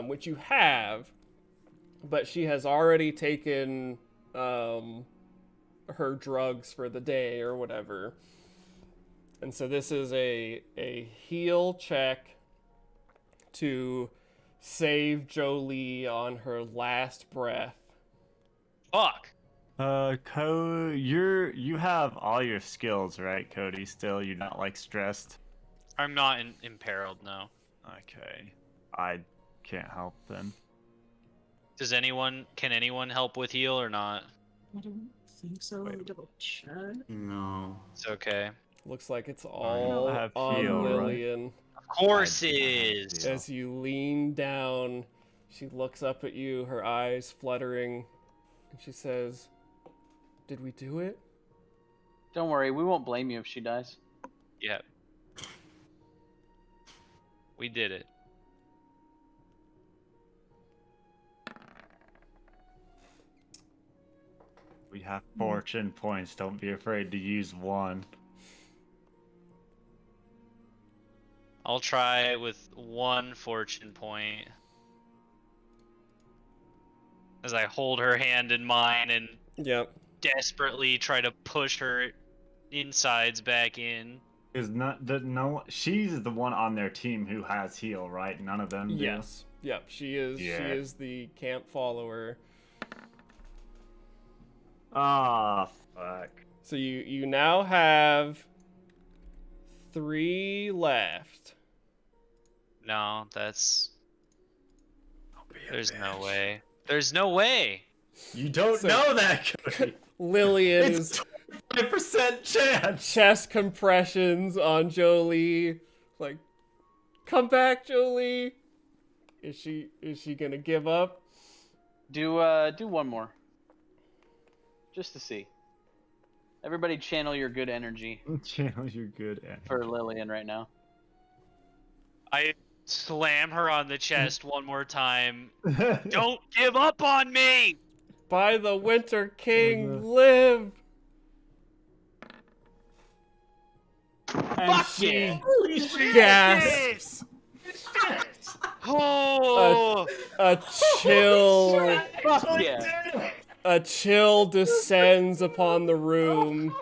which you have, but she has already taken her drugs for the day or whatever, and so this is a heal check to save Jolie on her last breath. Fuck. You have all your skills, right, Cody? Still, you're not like stressed. I'm not imperiled, no. Okay, I can't help then. Can anyone help with heal or not? I don't think so. Let me double check. No. It's okay. Looks like it's all have on heal, right? Lillian. Of course it is. As you lean down, she looks up at you, her eyes fluttering, and she says, "Did we do it?" Don't worry, we won't blame you if she dies. Yep. We did it. We have fortune points. Don't be afraid to use one. I'll try with 1 fortune point. As I hold her hand in mine and desperately try to push her insides back in. She's the one on their team who has heal, right? None of them do. Yes. Yep. She is. Yeah. She is the camp follower. Ah, fuck. So you now have 3 left. No, there's no way. There's no way. You don't know that, Cody. Lillian's 5% chance. chest compressions on Jolie. Like, come back, Jolie. Is she gonna give up? Do one more. Just to see. Everybody channel your good energy Channel your good energy. for Lillian right now. I slam her on the chest one more time. Don't give up on me! By the Winter King, live! And Fuck she yeah! Holy shit! gasps. Oh! A chill. Fuck yeah! A chill descends upon the room.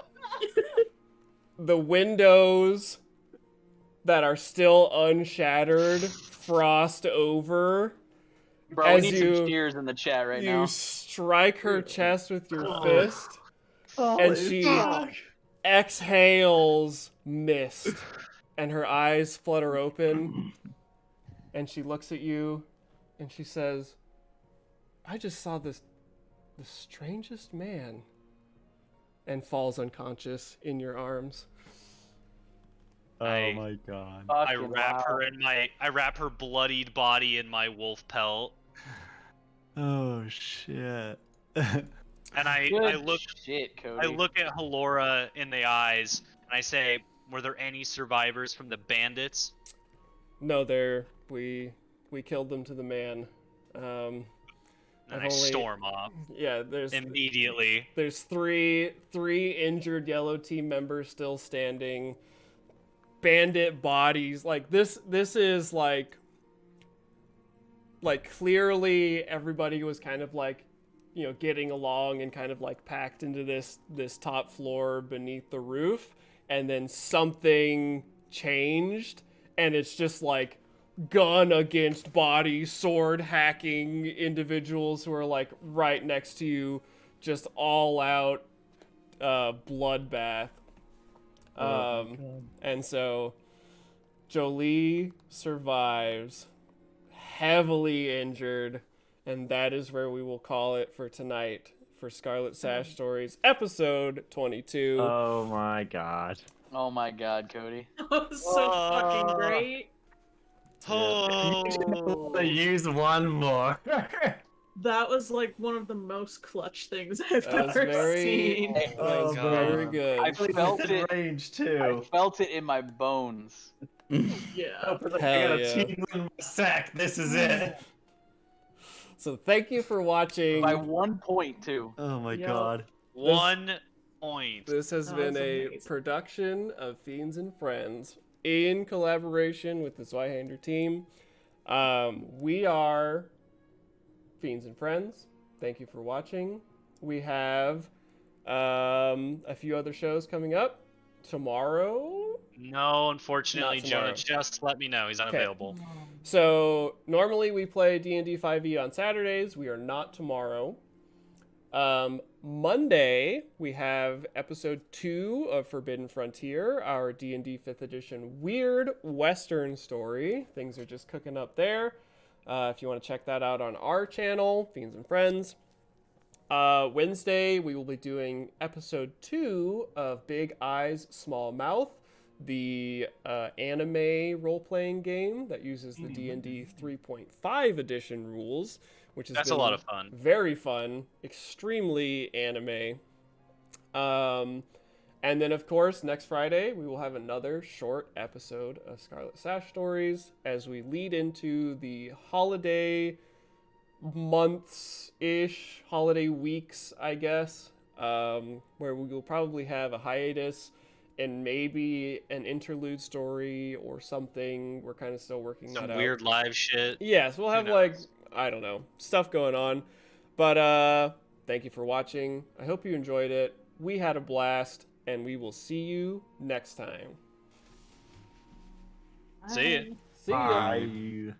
The windows that are still unshattered frost over. Bro, As we need you- some cheers in the chat right You now. strike her chest with your fist, and Holy she fuck. exhales mist, and her eyes flutter open, and she looks at you, and she says, "I just saw the strangest man," and falls unconscious in your arms. Oh my god. I Fucking wrap wow. her bloodied body in my wolf pelt. Oh shit. And I Good look shit, Cody. I look at Halora in the eyes and I say, "Were there any survivors from the bandits?" No, we killed them to the man. And I've I storm off Yeah, there's immediately. There's three injured yellow team members still standing. Bandit bodies. Like this is like clearly everybody was kind of like, you know, getting along and kind of like packed into this top floor beneath the roof, and then something changed, and it's just like gun against body, sword hacking individuals who are like right next to you, just all out bloodbath. And so Jolie survives, heavily injured, and that is where we will call it for tonight for Scarlet Sash Stories, episode 22. Oh my god. Oh my god, Cody. That was so fucking great. Oh. Use one more. That was like one of the most clutch things I've That was ever seen. that was very good. I felt it. Range I too. felt it in my bones. Yeah. I got Hell a yeah. team in my sack. This is it. So thank you for watching. By 1 point, too. Oh my Yep. god. 1 point. This has That been was a amazing. production of Fiends and Friends in collaboration with the Zweihander team. We are Fiends and Friends. Thank you for watching. We have a few other shows coming up tomorrow. No, unfortunately, Not tomorrow. Jonah just let me know he's unavailable. So normally we play D&D 5e on Saturdays. We are not tomorrow. Monday we have episode 2 of Forbidden Frontier, our D&D 5th edition weird Western story. Things are just cooking up there. If you want to check that out on our channel, Fiends and Friends. Wednesday we will be doing episode 2 of Big Eyes, Small Mouth, the anime role-playing game that uses the D&D 3.5 edition rules, which has That's been a lot of fun. very fun, extremely anime. And then, of course, next Friday, we will have another short episode of Scarlet Sash Stories as we lead into the holiday months-ish, holiday weeks, I guess, where we will probably have a hiatus and maybe an interlude story or something. We're kind of still working Some that out. weird live shit. Yes, we'll have knows? like, I don't know, stuff going on. But thank you for watching. I hope you enjoyed it. We had a blast, and we will see you next time. See ya. See ya. Bye.